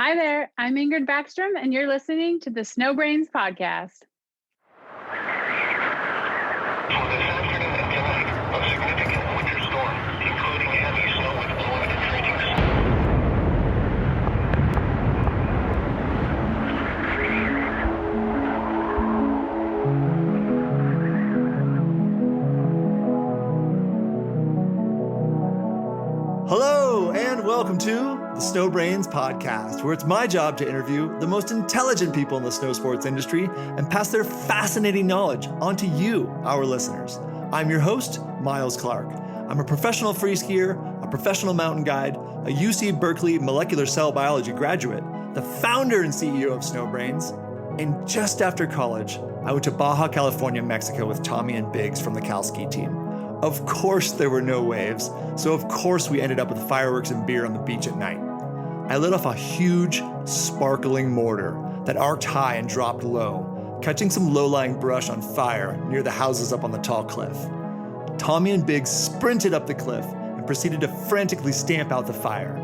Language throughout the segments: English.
Hi there, I'm Ingrid Backstrom, and you're listening to the Snowbrains podcast. For this afternoon and tonight, a significant winter storm, including heavy snow with blowing and drenching. Hello, and welcome to the Snowbrains podcast, where it's my job to interview the most intelligent people in the snow sports industry and pass their fascinating knowledge onto you, our listeners. I'm your host, Miles Clark. I'm a professional free skier, a professional mountain guide, a UC Berkeley molecular cell biology graduate, the founder and CEO of Snowbrains, and just after college, I went to Baja California, Mexico with Tommy and Biggs from the Cal Ski team. Of course there were no waves, so of course we ended up with fireworks and beer on the beach at night. I lit off a huge, sparkling mortar that arced high and dropped low, catching some low-lying brush on fire near the houses up on the tall cliff. Tommy and Biggs sprinted up the cliff and proceeded to frantically stamp out the fire.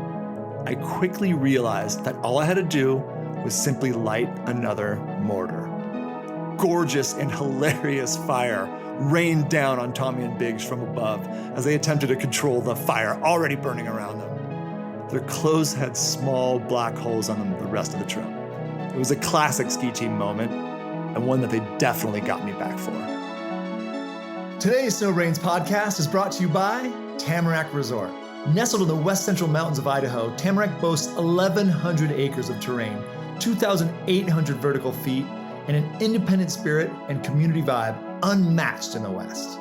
I quickly realized that all I had to do was simply light another mortar. Gorgeous and hilarious fire rained down on Tommy and Biggs from above as they attempted to control the fire already burning around them. Their clothes had small black holes on them the rest of the trip. It was a classic ski team moment, and one that they definitely got me back for. Today's Snowbrains podcast is brought to you by Tamarack Resort. Nestled in the west central mountains of Idaho, Tamarack boasts 1,100 acres of terrain, 2,800 vertical feet, and an independent spirit and community vibe unmatched in the West.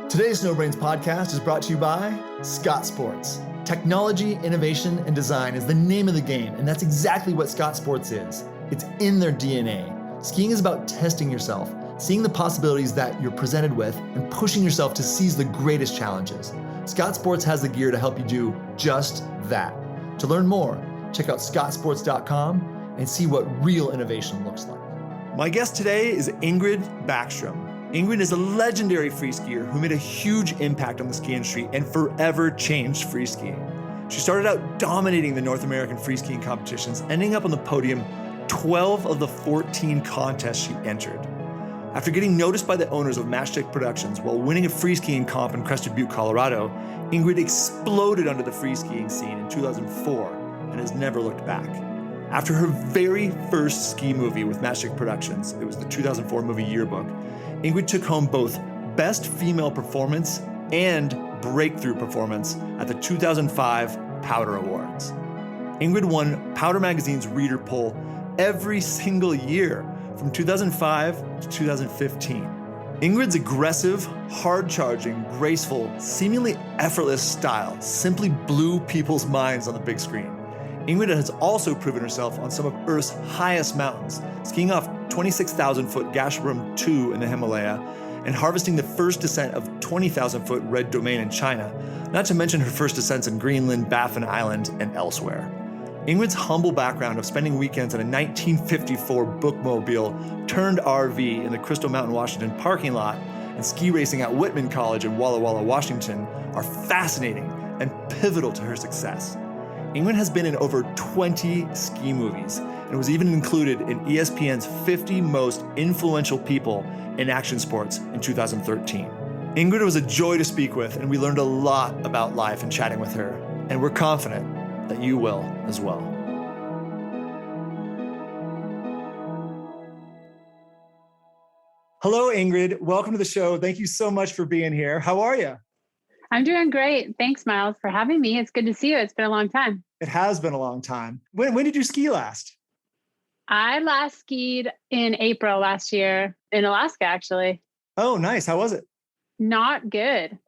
Today's Snowbrains podcast is brought to you by Scott Sports. Technology, innovation, and design is the name of the game, and that's exactly what Scott Sports is. It's in their DNA. Skiing is about testing yourself, seeing the possibilities that you're presented with, and pushing yourself to seize the greatest challenges. Scott Sports has the gear to help you do just that. To learn more, check out scottsports.com and see what real innovation looks like. My guest today is Ingrid Backstrom. Ingrid is a legendary free skier who made a huge impact on the ski industry and forever changed free skiing. She started out dominating the North American free skiing competitions, ending up on the podium 12 of the 14 contests she entered. After getting noticed by the owners of Matchstick Productions while winning a free skiing comp in Crested Butte, Colorado, Ingrid exploded onto the free skiing scene in 2004 and has never looked back. After her very first ski movie with Matchstick Productions, it was the 2004 movie Yearbook, Ingrid took home both Best Female Performance and Breakthrough Performance at the 2005 Powder Awards. Ingrid won Powder Magazine's reader poll every single year from 2005 to 2015. Ingrid's aggressive, hard-charging, graceful, seemingly effortless style simply blew people's minds on the big screen. Ingrid has also proven herself on some of Earth's highest mountains, skiing off 26,000-foot Gasherbrum II in the Himalaya and harvesting the first descent of 20,000-foot Reddomaine in China, not to mention her first descents in Greenland, Baffin Island, and elsewhere. Ingrid's humble background of spending weekends in a 1954 bookmobile turned RV in the Crystal Mountain, Washington parking lot and ski racing at Whitman College in Walla Walla, Washington are fascinating and pivotal to her success. Ingrid has been in over 20 ski movies and was even included in ESPN's 50 most influential people in action sports in 2013. Ingrid was a joy to speak with, and we learned a lot about life in chatting with her, and we're confident that you will as well. Hello, Ingrid. Welcome to the show. Thank you so much for being here. How are you? I'm doing great. Thanks, Miles, for having me. It's good to see you. It's been a long time. It has been a long time. When did you ski last? I last skied in April last year in Alaska, actually. Oh, nice. How was it? Not good.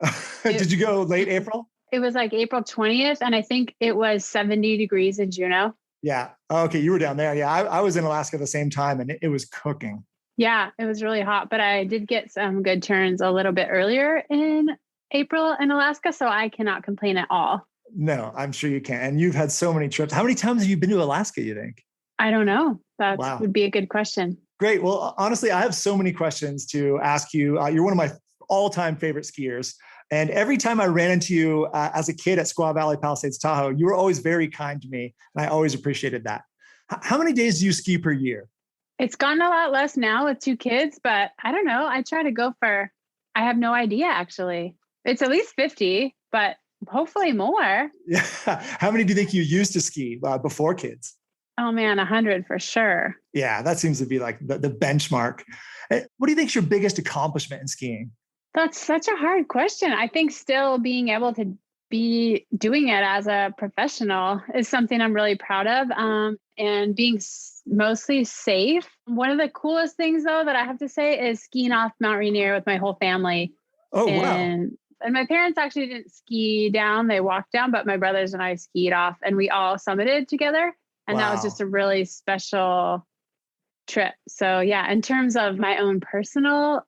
Did you go late April? It was like April 20th, and I think it was 70 degrees in Juneau. Yeah. Okay, you were down there. Yeah, I was in Alaska at the same time, and it was cooking. Yeah, it was really hot, but I did get some good turns a little bit earlier in April in Alaska, so I cannot complain at all. No, I'm sure you can. And you've had so many trips. How many times have you been to Alaska, you think? I don't know. That Wow. would be a good question. Great. Well, honestly, I have so many questions to ask you. You're one of my all-time favorite skiers. And every time I ran into you as a kid at Squaw Valley Palisades, Tahoe, you were always very kind to me. And I always appreciated that. How many days do you ski per year? It's gotten a lot less now with 2 kids, but I don't know. I try to go for, I have no idea actually. It's at least 50, but hopefully more. Yeah. How many do you think you used to ski before kids? Oh man, 100 for sure. Yeah, that seems to be like the benchmark. What do you think is your biggest accomplishment in skiing? That's such a hard question. I think still being able to be doing it as a professional is something I'm really proud of. And being mostly safe. One of the coolest things though, that I have to say is skiing off Mount Rainier with my whole family. Oh, wow. And my parents actually didn't ski down. They walked down, but my brothers and I skied off and we all summited together. And that was just a really special trip. So yeah, in terms of my own personal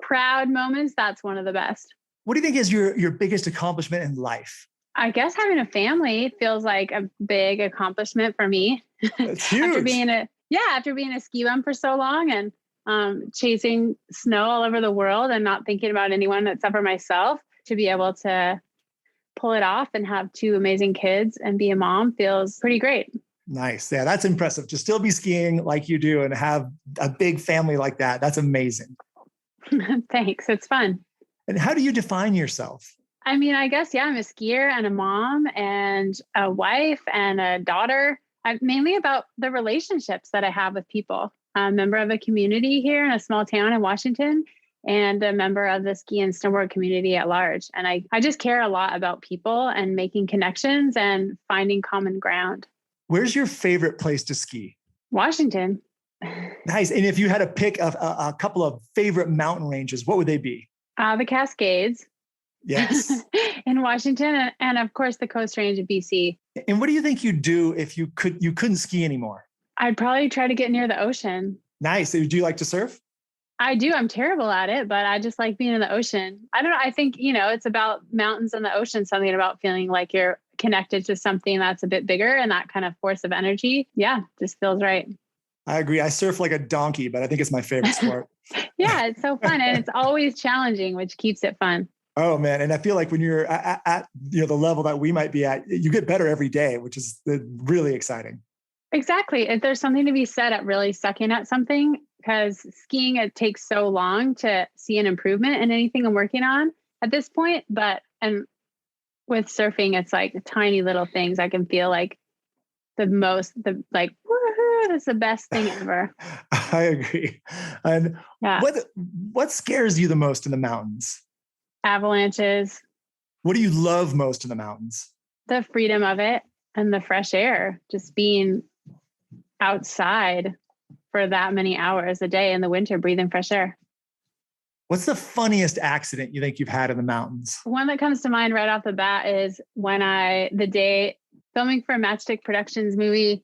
proud moments, that's one of the best. What do you think is your biggest accomplishment in life? I guess having a family feels like a big accomplishment for me. It's huge. after being a ski bum for so long and chasing snow all over the world and not thinking about anyone except for myself, to be able to pull it off and have 2 amazing kids and be a mom feels pretty great. Nice. Yeah, that's impressive. To still be skiing like you do and have a big family like that. That's amazing. Thanks. It's fun. And how do you define yourself? I mean, I guess, yeah, I'm a skier and a mom and a wife and a daughter. I'm mainly about the relationships that I have with people. I'm a member of a community here in a small town in Washington and a member of the ski and snowboard community at large. And I just care a lot about people and making connections and finding common ground. Where's your favorite place to ski? Washington. Nice. And if you had to pick a couple of favorite mountain ranges, what would they be? The Cascades. Yes. In Washington and of course the Coast Range of BC. And what do you think you'd do if you couldn't ski anymore? I'd probably try to get near the ocean. Nice. Do you like to surf? I do. I'm terrible at it, but I just like being in the ocean. I don't know. I think, it's about mountains and the ocean, something about feeling like you're connected to something that's a bit bigger and that kind of force of energy. Yeah, just feels right. I agree. I surf like a donkey, but I think it's my favorite sport. Yeah, it's so fun. And it's always challenging, which keeps it fun. Oh man. And I feel like when you're at the level that we might be at, you get better every day, which is really exciting. Exactly. If there's something to be said at really sucking at something, because skiing, it takes so long to see an improvement in anything I'm working on at this point. And with surfing, it's like tiny little things. I can feel like woohoo, that's the best thing ever. I agree. And yeah. What scares you the most in the mountains? Avalanches. What do you love most in the mountains? The freedom of it and the fresh air, just being outside for that many hours a day in the winter, breathing fresh air. What's the funniest accident you think you've had in the mountains? One that comes to mind right off the bat is when the day filming for a Matchstick Productions movie,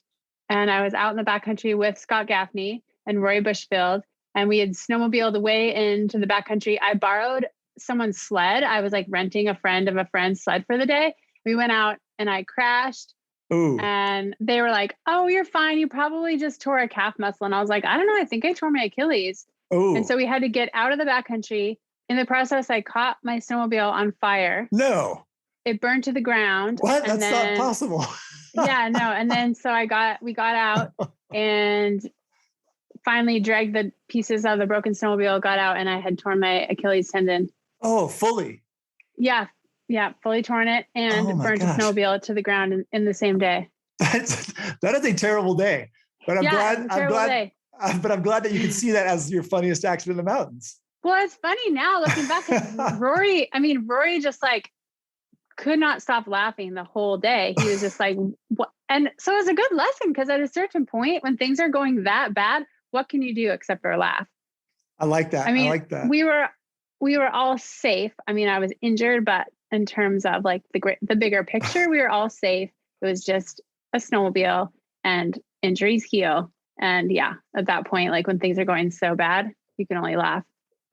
and I was out in the backcountry with Scott Gaffney and Roy Bushfield, and we had snowmobiled away into the backcountry. I borrowed someone's sled. I was like renting a friend of a friend's sled for the day. We went out and I crashed. Ooh. And they were like, "Oh, you're fine. You probably just tore a calf muscle." And I was like, "I don't know. I think I tore my Achilles." Ooh. And so we had to get out of the backcountry. In the process, I caught my snowmobile on fire. No. It burned to the ground. What? That's not possible. Yeah, no. And then so we got out and finally dragged the pieces of the broken snowmobile, got out, and I had torn my Achilles tendon. Oh, fully? Yeah, fully torn it and burnt a snowmobile to the ground in the same day. That is a terrible day. But I'm glad that you can see that as your funniest accident in the mountains. Well, it's funny now looking back. Rory just like could not stop laughing the whole day. He was just like, what? And so it was a good lesson because at a certain point when things are going that bad, what can you do except for laugh? I like that. I like that. We were all safe. I mean, I was injured, but in terms of like the bigger picture, we were all safe. It was just a snowmobile and injuries heal. And yeah, at that point, like when things are going so bad, you can only laugh.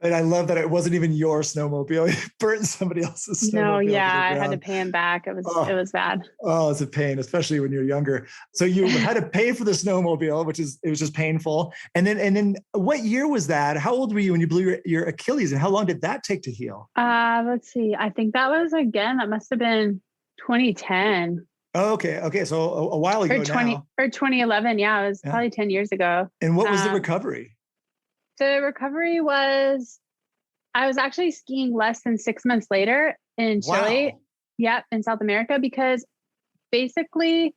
And I love that it wasn't even your snowmobile. You burnt somebody else's snowmobile. No, yeah, to the I had to ground. pay him back. It was bad. Oh, it's a pain, especially when you're younger. So you had to pay for the snowmobile, it was just painful. And then what year was that? How old were you when you blew your Achilles, and how long did that take to heal? Let's see. I think that must have been 2010. Oh, okay. Okay. So a while ago now. Or 2011. Yeah, it was probably 10 years ago. And what was the recovery? The recovery was, I was actually skiing less than 6 months later in Chile. Wow. Yep, in South America, because basically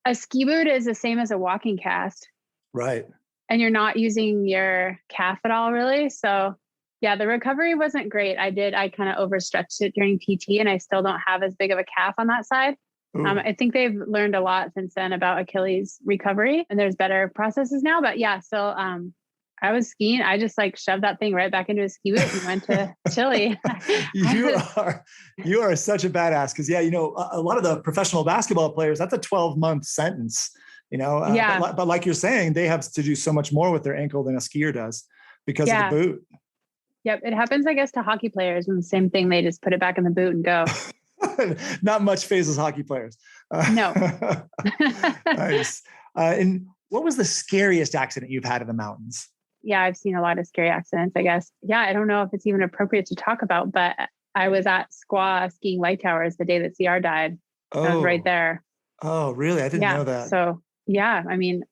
a ski boot is the same as a walking cast. Right. And you're not using your calf at all, really. So yeah, the recovery wasn't great. I kind of overstretched it during PT, and I still don't have as big of a calf on that side. I think they've learned a lot since then about Achilles recovery, and there's better processes now. But yeah, so I was skiing. I just shoved that thing right back into a ski boot and went to Chile. You are such a badass, because a lot of the professional basketball players, that's a 12-month sentence, Yeah. But like you're saying, they have to do so much more with their ankle than a skier does because of the boot. Yep. It happens, I guess, to hockey players, and the same thing. They just put it back in the boot and go. Not much phases hockey players. No. Nice. And what was the scariest accident you've had in the mountains? Yeah, I've seen a lot of scary accidents, I guess. Yeah, I don't know if it's even appropriate to talk about, but I was at Squaw skiing light towers the day that CR died. Oh. I was right there. Oh, really? I didn't know that. So yeah, I mean,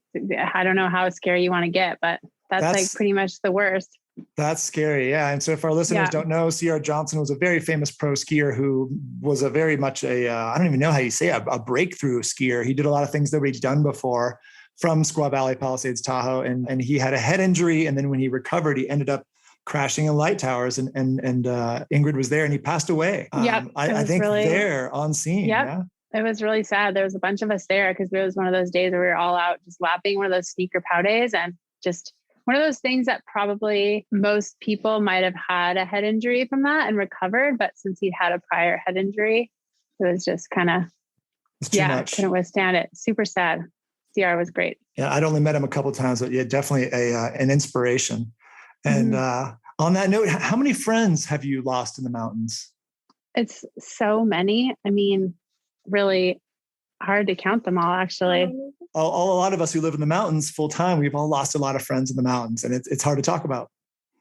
I don't know how scary you want to get, but that's pretty much the worst. That's scary. Yeah. And so if our listeners don't know, CR Johnson was a very famous pro skier who was a very much I don't even know how you say a breakthrough skier. He did a lot of things nobody'd done before, from Squaw Valley, Palisades, Tahoe. And he had a head injury. And then when he recovered, he ended up crashing in light towers, and Ingrid was there, and he passed away. I think there on scene. Yep. Yeah. It was really sad. There was a bunch of us there because it was one of those days where we were all out just lapping, one of those sneaker pow days, and just one of those things that probably most people might have had a head injury from that and recovered. But since he'd had a prior head injury, it was just kind of, couldn't withstand it. Super sad. CR was great. Yeah, I'd only met him a couple of times, but yeah, definitely an inspiration. And on that note, how many friends have you lost in the mountains? It's so many. I mean, really hard to count them all, actually. A lot of us who live in the mountains full time, we've all lost a lot of friends in the mountains, and it's hard to talk about.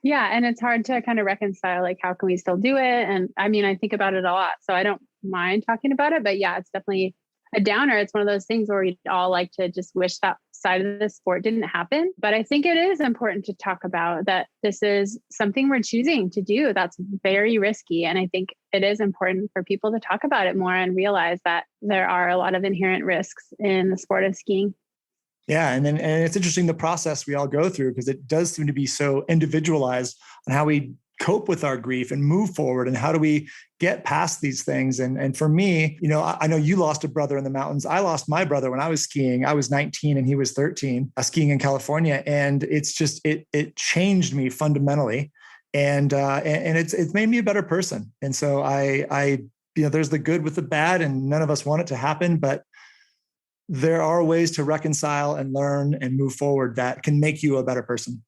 Yeah. And it's hard to kind of reconcile, how can we still do it? And I mean, I think about it a lot, so I don't mind talking about it, but yeah, it's definitely a downer. It's one of those things where we'd all like to just wish that side of the sport didn't happen. But I think it is important to talk about that this is something we're choosing to do that's very risky. And I think it is important for people to talk about it more and realize that there are a lot of inherent risks in the sport of skiing. Yeah. And it's interesting, the process we all go through, because it does seem to be so individualized on how we cope with our grief and move forward, and how do we get past these things. And for me, I know you lost a brother in the mountains. I lost my brother when I was skiing. I was 19 and he was 13, skiing in California. And it's just, it changed me fundamentally. And it's made me a better person. And so I there's the good with the bad, and none of us want it to happen, but there are ways to reconcile and learn and move forward that can make you a better person.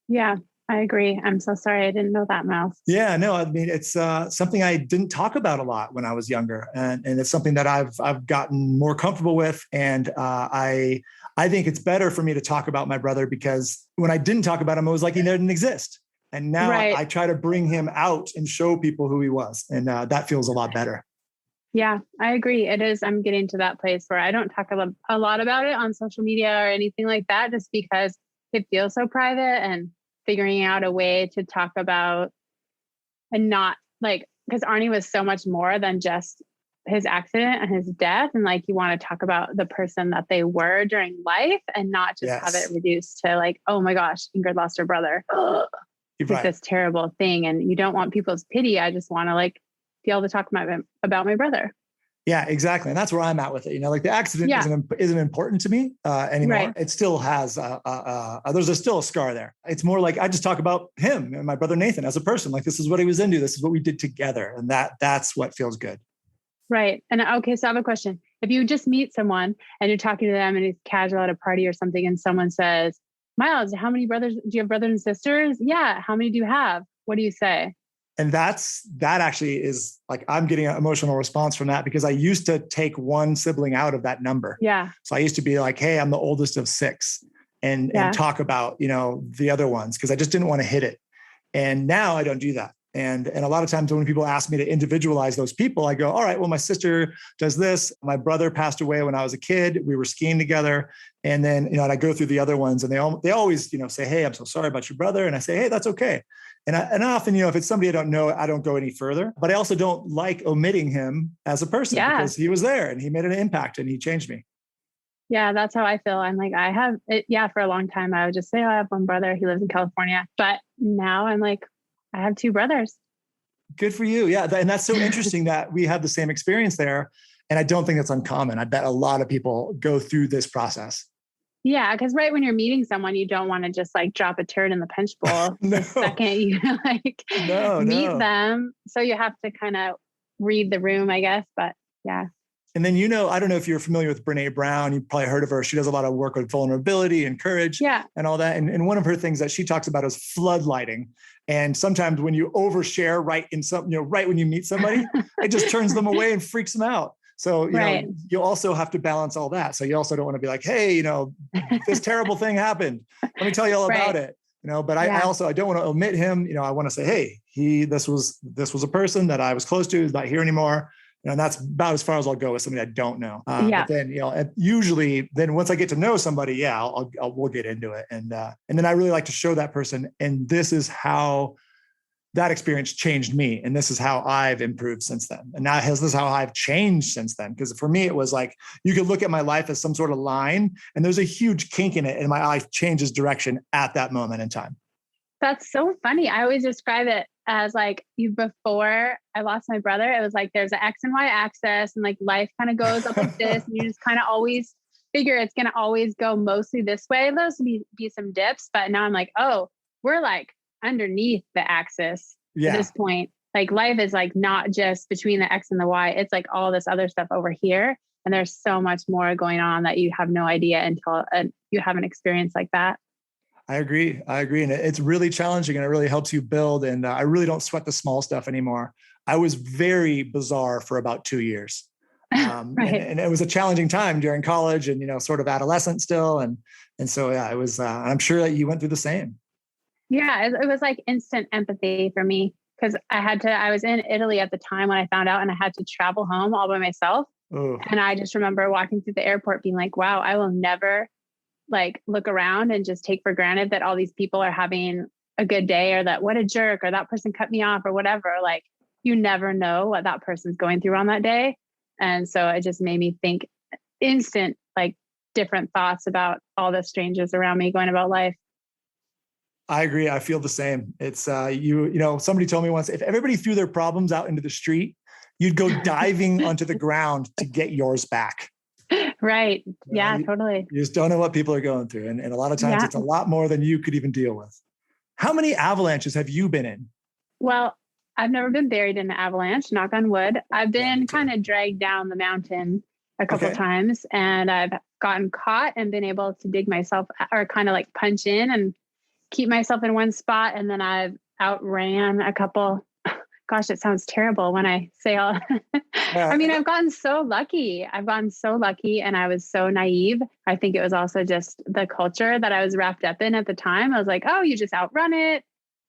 Yeah. I agree. I'm so sorry. I didn't know that, Miles. Yeah, no, I mean, it's something I didn't talk about a lot when I was younger. And it's something that I've gotten more comfortable with. And I think it's better for me to talk about my brother, because when I didn't talk about him, it was like he didn't exist. And now I try to bring him out and show people who he was. And that feels a lot better. Yeah, I agree. It is. I'm getting to that place where I don't talk a lot about it on social media or anything like that, just because it feels so private, and figuring out a way to talk about, and not because Arnie was so much more than just his accident and his death. And you want to talk about the person that they were during life, and not just have it reduced to oh my gosh, Ingrid lost her brother. It's this terrible thing. And you don't want people's pity. I just want to be able to talk about my brother. Yeah, exactly. And that's where I'm at with it. The accident isn't important to me anymore. Right. It still has, there's still a scar there. It's more I just talk about him and my brother Nathan as a person. This is what he was into. This is what we did together. And that's what feels good. Right. And okay, so I have a question. If you just meet someone and you're talking to them and it's casual at a party or something, and someone says, Miles, how many brothers, do you have brothers and sisters? Yeah. How many do you have? What do you say? And that actually is like, I'm getting an emotional response from that because I used to take one sibling out of that number. Yeah. So I used to be like, hey, I'm the oldest of 6 and talk about, the other ones because I just didn't want to hit it. And now I don't do that. And a lot of times when people ask me to individualize those people, I go, all right, well, my sister does this. My brother passed away when I was a kid. We were skiing together. And then, and I go through the other ones and they always, say, hey, I'm so sorry about your brother. And I say, hey, that's okay. And often, if it's somebody I don't know, I don't go any further, but I also don't like omitting him as a person because he was there and he made an impact and he changed me. Yeah, that's how I feel. I'm like, I have it. Yeah. For a long time, I would just say, oh, I have one brother. He lives in California. But now I'm like, I have 2 brothers. Good for you. Yeah. And that's so interesting that we have the same experience there. And I don't think that's uncommon. I bet a lot of people go through this process. Yeah. Cause right when you're meeting someone, you don't want to just like drop a turd in the punch bowl the second you meet them. So you have to kind of read the room, I guess. But yeah. And then, I don't know if you're familiar with Brené Brown. You've probably heard of her. She does a lot of work with vulnerability and courage and all that. And one of her things that she talks about is floodlighting. And sometimes when you overshare right when you meet somebody, it just turns them away and freaks them out. So, you also have to balance all that. So you also don't want to be like, hey, this terrible thing happened. Let me tell you all about it. But I don't want to omit him. I want to say, hey, this was a person that I was close to, is not here anymore. And that's about as far as I'll go with somebody I don't know. But then, usually then once I get to know somebody, we'll get into it. And then I really like to show that person. And this is how that experience changed me. And this is how I've improved since then. And now this is how I've changed since then. Because for me, it was like, you could look at my life as some sort of line and there's a huge kink in it. And my life changes direction at that moment in time. That's so funny. I always describe it as like before I lost my brother, it was like there's an X and Y axis and like life kind of goes up like this. And you just kind of always figure it's going to always go mostly this way. There's be some dips, but now I'm like, oh, we're like underneath the axis at this point. Like life is like not just between the X and the Y. It's like all this other stuff over here. And there's so much more going on that you have no idea until you have an experience like that. I agree. And it's really challenging and it really helps you build. And I really don't sweat the small stuff anymore. I was very bizarre for about 2 years. And it was a challenging time during college and, sort of adolescent still. And so, it was, I'm sure that you went through the same. Yeah. It was like instant empathy for me because I was in Italy at the time when I found out and I had to travel home all by myself. Ooh. And I just remember walking through the airport being like, wow, I will never look around and just take for granted that all these people are having a good day or that what a jerk or that person cut me off or whatever. Like you never know what that person's going through on that day. And so it just made me think instant, different thoughts about all the strangers around me going about life. I agree. I feel the same. It's somebody told me once, if everybody threw their problems out into the street, you'd go diving onto the ground to get yours back. Right. Yeah, totally. You just don't know what people are going through. And a lot of times it's a lot more than you could even deal with. How many avalanches have you been in? Well, I've never been buried in an avalanche, knock on wood. I've been kind of dragged down the mountain a couple of times and I've gotten caught and been able to dig myself or kind of punch in and keep myself in one spot. And then I've outran a couple. Gosh, it sounds terrible when I say all. I mean, I've gotten so lucky. And I was so naive. I think it was also just the culture that I was wrapped up in at the time. I was like, oh, you just outrun it.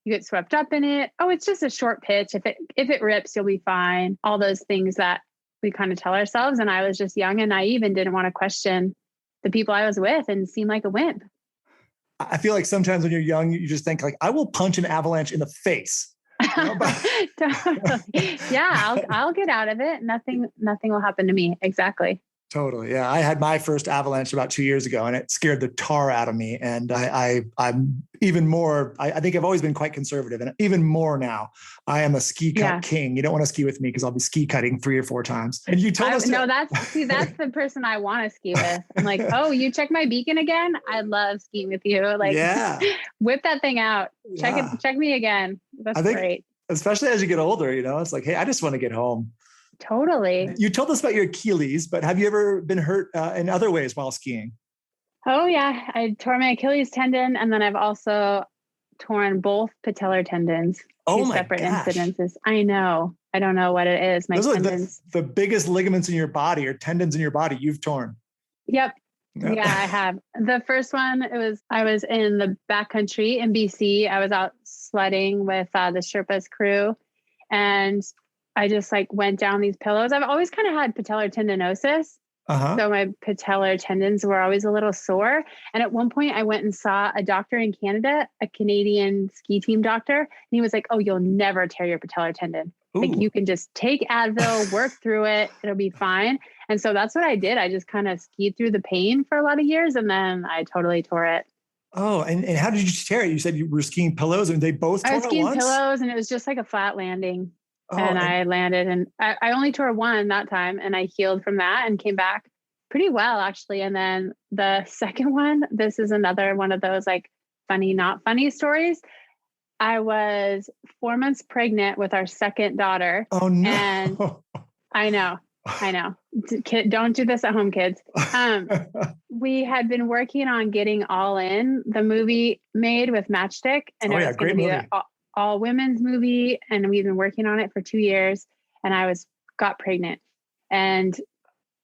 You get swept up in it. Oh, it's just a short pitch. If it rips, you'll be fine. All those things that we kind of tell ourselves. And I was just young and naive and didn't want to question the people I was with and seem like a wimp. I feel like sometimes when you're young, you just think I will punch an avalanche in the face. Totally. Yeah, I'll get out of it. Nothing will happen to me. Exactly. Totally. Yeah. I had my first avalanche about 2 years ago and it scared the tar out of me. And I'm even more, I think I've always been quite conservative and even more now. I am a ski cut king. You don't want to ski with me because I'll be ski cutting 3 or 4 times. And you told us. No, that's the person I want to ski with. I'm like, oh, you check my beacon again? I love skiing with you. Whip that thing out. Check me again. That's great. Especially as you get older, it's like, hey, I just want to get home. Totally. You told us about your Achilles, but have you ever been hurt in other ways while skiing? Oh yeah, I tore my Achilles tendon, and then I've also torn both patellar tendons. Oh Two my separate gosh. incidences. I know. I don't know what it is. My Those are like tendons. the biggest ligaments in your body or tendons in your body you've torn. Yep. Yeah. Yeah, I have. The first one, I was in the backcountry in BC. I was out sledding with the Sherpa's crew, and I just like went down these pillows. I've always kind of had patellar tendinosis. Uh-huh. So my patellar tendons were always a little sore. And at one point I went and saw a doctor in Canada, a Canadian ski team doctor. And he was like, oh, you'll never tear your patellar tendon. Like Ooh. you can just take Advil, work through it. It'll be fine. And so that's what I did. I just kind of skied through the pain for a lot of years. And then I totally tore it. Oh, and how did you tear it? You said you were skiing pillows and they both I was tore at skiing once? pillows and it was just like a flat landing. Oh, And I landed and I only tore one that time and I healed from that and came back pretty well actually. And then the second one, this is another one of those like funny, not funny stories. I was 4 months pregnant with our second daughter. oh no. And I know. Don't do this at home, kids. We had been working on getting All In, the movie made with Matchstick, and Oh it yeah, was going to great be movie. an all women's movie. And we've been working on it for 2 years. And got pregnant, and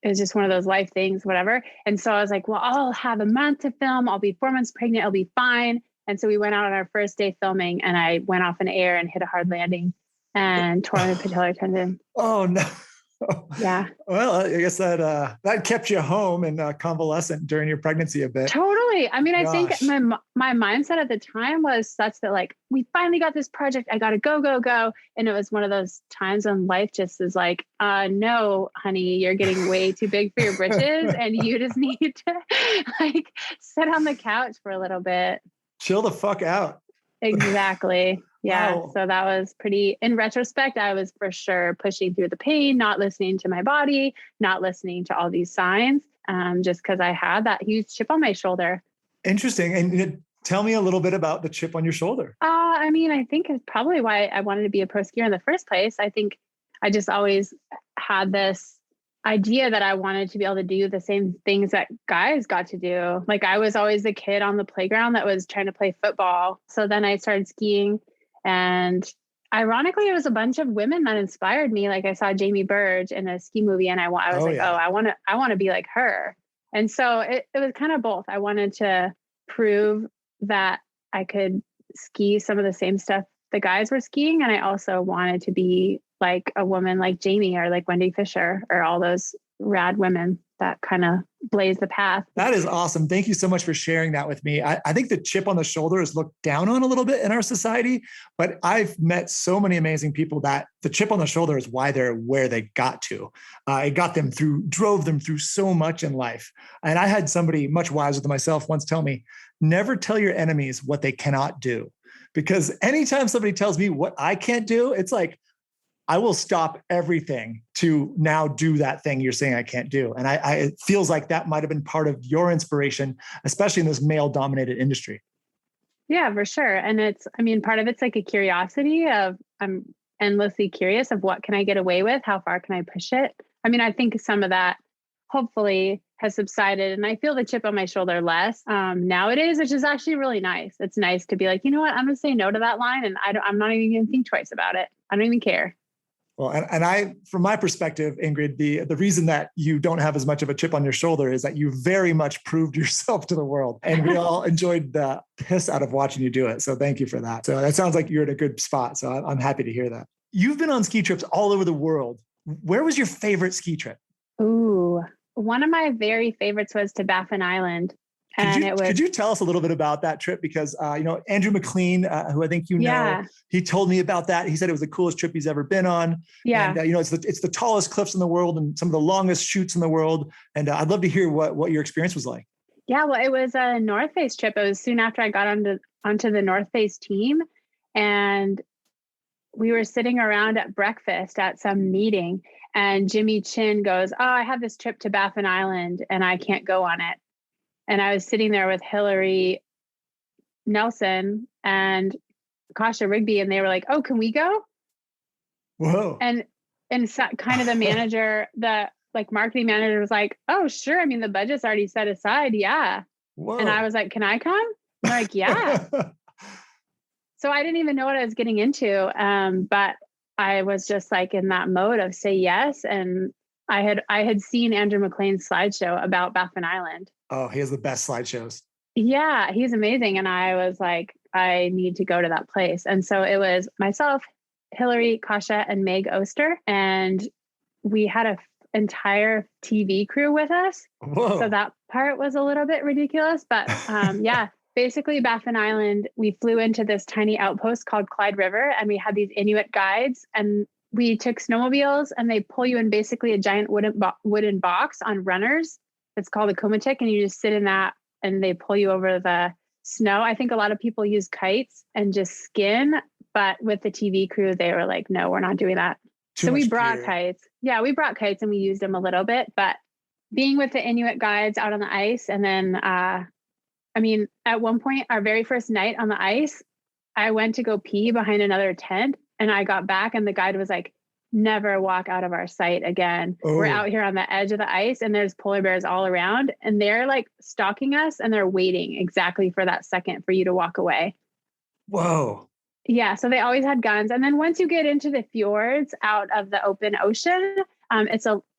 it was just one of those life things, whatever. And so I was like, well, I'll have a month to film. I'll be 4 months pregnant. I'll be fine. And so we went out on our first day filming, and I went off in air and hit a hard landing and tore my patellar tendon. Oh no. Yeah. Well, I guess that kept you home and convalescent during your pregnancy a bit. Totally. I mean, I think Gosh. my mindset at the time was such that like, we finally got this project. I got to go, go, go. And it was one of those times when life just is like, no, honey, you're getting way too big for your britches. And you just need to like sit on the couch for a little bit. Chill the fuck out. Exactly. Yeah. Wow. So that was pretty, in retrospect, I was for sure pushing through the pain, not listening to my body, not listening to all these signs, just because I had that huge chip on my shoulder. Interesting. And tell me a little bit about the chip on your shoulder. I mean, I think it's probably why I wanted to be a pro skier in the first place. I think I just always had this idea that I wanted to be able to do the same things that guys got to do. Like I was always the kid on the playground that was trying to play football. So then I started skiing, and ironically, it was a bunch of women that inspired me. Like I saw Jamie Burge in a ski movie, and I was like, yeah. oh, I want to be like her. And so it was kind of both. I wanted to prove that I could ski some of the same stuff the guys were skiing. And I also wanted to be like a woman like Jamie or like Wendy Fisher or all those rad women that kind of blaze the path. That is awesome. Thank you so much for sharing that with me. I think the chip on the shoulder is looked down on a little bit in our society, but I've met so many amazing people that the chip on the shoulder is why they're where they got to. It drove them through so much in life. And I had somebody much wiser than myself once tell me, never tell your enemies what they cannot do. Because anytime somebody tells me what I can't do, it's like, I will stop everything to now do that thing you're saying I can't do. And it feels like that might've been part of your inspiration, especially in this male dominated industry. Yeah, for sure. And part of it's like a curiosity of I'm endlessly curious of what can I get away with? How far can I push it? I mean, I think some of that hopefully has subsided, and I feel the chip on my shoulder less nowadays, which is actually really nice. It's nice to be like, you know what? I'm going to say no to that line. And I'm not even going to think twice about it. I don't even care. Well, and I, from my perspective, Ingrid, the reason that you don't have as much of a chip on your shoulder is that you very much proved yourself to the world. And we all enjoyed the piss out of watching you do it. So thank you for that. So that sounds like you're in a good spot. So I'm happy to hear that. You've been on ski trips all over the world. Where was your favorite ski trip? Ooh, one of my very favorites was to Baffin Island. Could you tell us a little bit about that trip? Because, Andrew McLean, who I think know, he told me about that. He said it was the coolest trip he's ever been on. Yeah. And, it's the tallest cliffs in the world and some of the longest chutes in the world. And I'd love to hear what your experience was like. Yeah, well, it was a North Face trip. It was soon after I got onto the North Face team. And we were sitting around at breakfast at some meeting. And Jimmy Chin goes, oh, I have this trip to Baffin Island and I can't go on it. And I was sitting there with Hillary Nelson and Kasha Rigby, and they were like, oh, can we go? Whoa. And so, kind of the manager, the like marketing manager was like, oh, sure. I mean, the budget's already set aside. Yeah. Whoa. And I was like, can I come? I'm like, yeah. So I didn't even know what I was getting into. But I was just like in that mode of say yes. And I had seen Andrew McLean's slideshow about Baffin Island. Oh, he has the best slideshows. Yeah, he's amazing. And I was like, I need to go to that place. And so it was myself, Hillary, Kasha, and Meg Oster. And we had an entire TV crew with us. Whoa. So that part was a little bit ridiculous. But yeah, basically Baffin Island, we flew into this tiny outpost called Clyde River, and we had these Inuit guides, and we took snowmobiles, and they pull you in basically a giant wooden box on runners. It's called a komatik, and you just sit in that, and they pull you over the snow. I think a lot of people use kites and just skin, but with the TV crew, they were like, no, we're not doing that. So we brought kites. Yeah, we brought kites and we used them a little bit, but being with the Inuit guides out on the ice. And then, at one point, our very first night on the ice, I went to go pee behind another tent, and I got back and the guide was like, never walk out of our sight again. Oh. We're out here on the edge of the ice and there's polar bears all around, and they're like stalking us, and they're waiting exactly for that second for you to walk away. Whoa. Yeah. So they always had guns. And then once you get into the fjords out of the open ocean,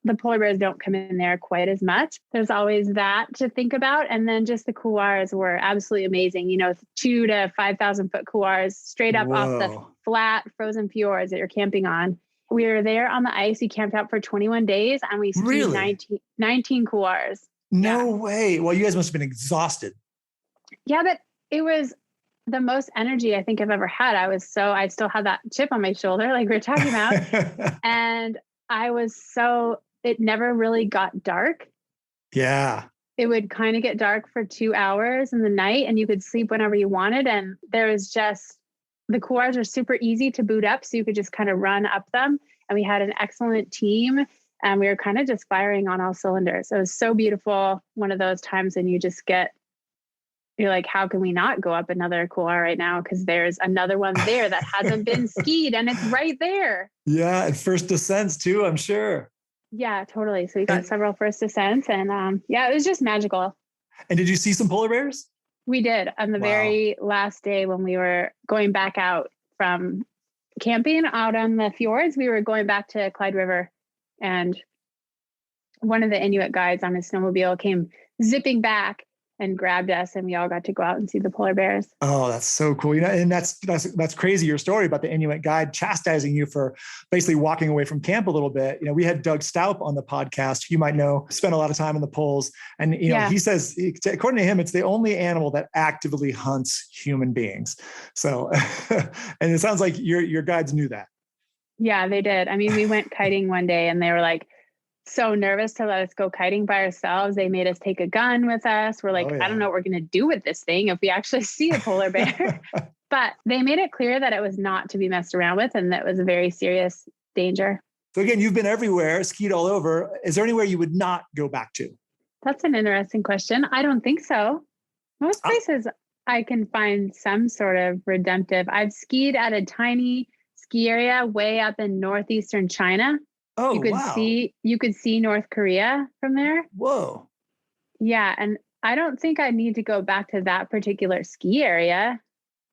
the polar bears don't come in there quite as much. There's always that to think about. And then just the couloirs were absolutely amazing. 2,000 to 5,000 foot couloirs straight up off the flat frozen fjords that you're camping on. We were there on the ice. We camped out for 21 days and we skied 19 couloirs. No way. Well, you guys must have been exhausted. Yeah, but it was the most energy I think I've ever had. I still had that chip on my shoulder, like we were talking about. And it never really got dark. Yeah. It would kind of get dark for 2 hours in the night, and you could sleep whenever you wanted. And there was the couloirs are super easy to boot up. So you could just kind of run up them. And we had an excellent team, and we were kind of just firing on all cylinders. It was so beautiful. One of those times when you're like, how can we not go up another couloir right now? Because there's another one there that hasn't been skied, and it's right there. Yeah. And first descents too, I'm sure. Yeah, totally. So we got several first descents, and it was just magical. And did you see some polar bears? We did. On the very last day when we were going back out from camping out on the fjords, we were going back to Clyde River, and one of the Inuit guides on his snowmobile came zipping back and grabbed us, and we all got to go out and see the polar bears. Oh, that's so cool. And that's crazy. Your story about the Inuit guide chastising you for basically walking away from camp a little bit. We had Doug Staup on the podcast, you might know, spent a lot of time in the poles. And, he says, according to him, it's the only animal that actively hunts human beings. So, and it sounds like your guides knew that. Yeah, they did. We went kiting one day, and they were like, so nervous to let us go kiting by ourselves. They made us take a gun with us. We're like, I don't know what we're going to do with this thing if we actually see a polar bear. But they made it clear that it was not to be messed around with, and that was a very serious danger. So again, you've been everywhere, skied all over. Is there anywhere you would not go back to? That's an interesting question. I don't think so. Most places I can find some sort of redemptive. I've skied at a tiny ski area way up in northeastern China. Oh, you could see North Korea from there. Whoa. Yeah. And I don't think I need to go back to that particular ski area.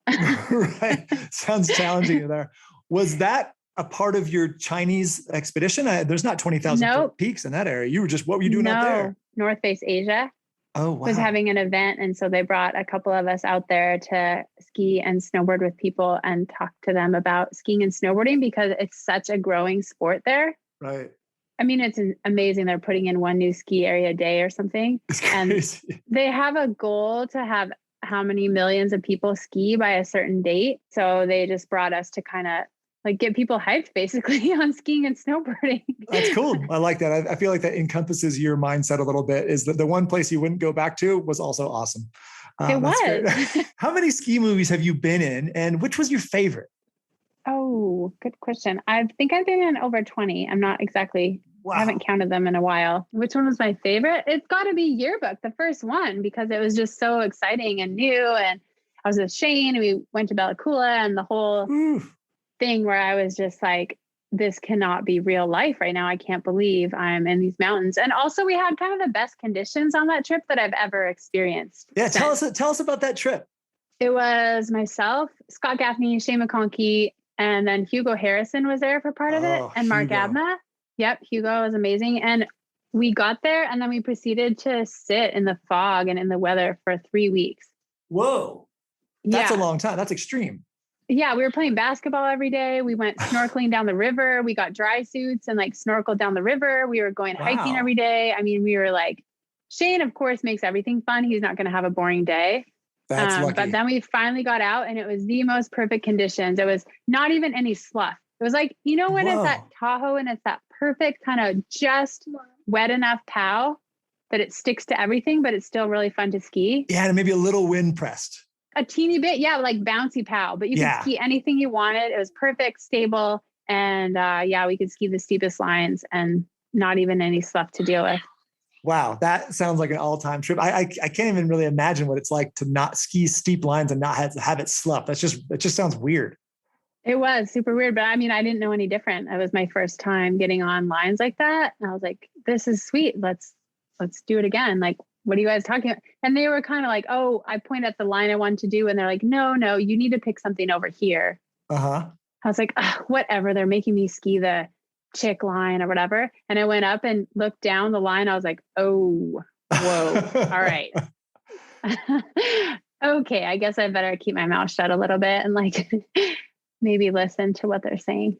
Right. Sounds challenging there. Was that a part of your Chinese expedition? There's not 20,000 peaks in that area. What were you doing out there? North Face Asia. Oh, wow. Was having an event. And so they brought a couple of us out there to ski and snowboard with people and talk to them about skiing and snowboarding, because it's such a growing sport there. Right. It's amazing. They're putting in one new ski area a day or something. It's crazy. And they have a goal to have how many millions of people ski by a certain date. So they just brought us to kind of like get people hyped basically on skiing and snowboarding. That's cool. I like that. I feel like that encompasses your mindset a little bit, is that the one place you wouldn't go back to was also awesome. It was. How many ski movies have you been in, and which was your favorite? Oh, good question. I think I've been in over 20. I'm not exactly, I haven't counted them in a while. Which one was my favorite? It's got to be Yearbook, the first one, because it was just so exciting and new. And I was with Shane, and we went to Bella Coola, and the whole thing where I was just like, this cannot be real life right now. I can't believe I'm in these mountains. And also we had kind of the best conditions on that trip that I've ever experienced. Yeah. Tell us about that trip. It was myself, Scott Gaffney, Shane McConkey, and then Hugo Harrison was there for part of it. And Mark Abna. Yep. Hugo was amazing. And we got there and then we proceeded to sit in the fog and in the weather for 3 weeks. Whoa. That's a long time. That's extreme. Yeah, we were playing basketball every day. We went snorkeling down the river. We got dry suits and like snorkeled down the river. We were going hiking every day. I mean, we were like, Shane, of course, makes everything fun. He's not going to have a boring day. That's lucky. But then we finally got out and it was the most perfect conditions. It was not even any slough. It was like, you know, when it's at Tahoe and it's that perfect kind of just wet enough pow that it sticks to everything, but it's still really fun to ski. Yeah, and maybe a little wind pressed. A teeny bit, yeah, like bouncy pow, but you could ski anything you wanted. It was perfect, stable, and we could ski the steepest lines and not even any slough to deal with. Wow, that sounds like an all-time trip. I can't even really imagine what it's like to not ski steep lines and not have it slough. It just sounds weird. It was super weird, but I mean, I didn't know any different. It was my first time getting on lines like that, and I was like, "This is sweet. Let's do it again." Like, what are you guys talking about? And they were kind of like, oh, I point at the line I wanted to do. And they're like, no, you need to pick something over here. I was like, whatever. They're making me ski the chick line or whatever. And I went up and looked down the line. I was like, oh, whoa. All right. Okay. I guess I better keep my mouth shut a little bit and like maybe listen to what they're saying.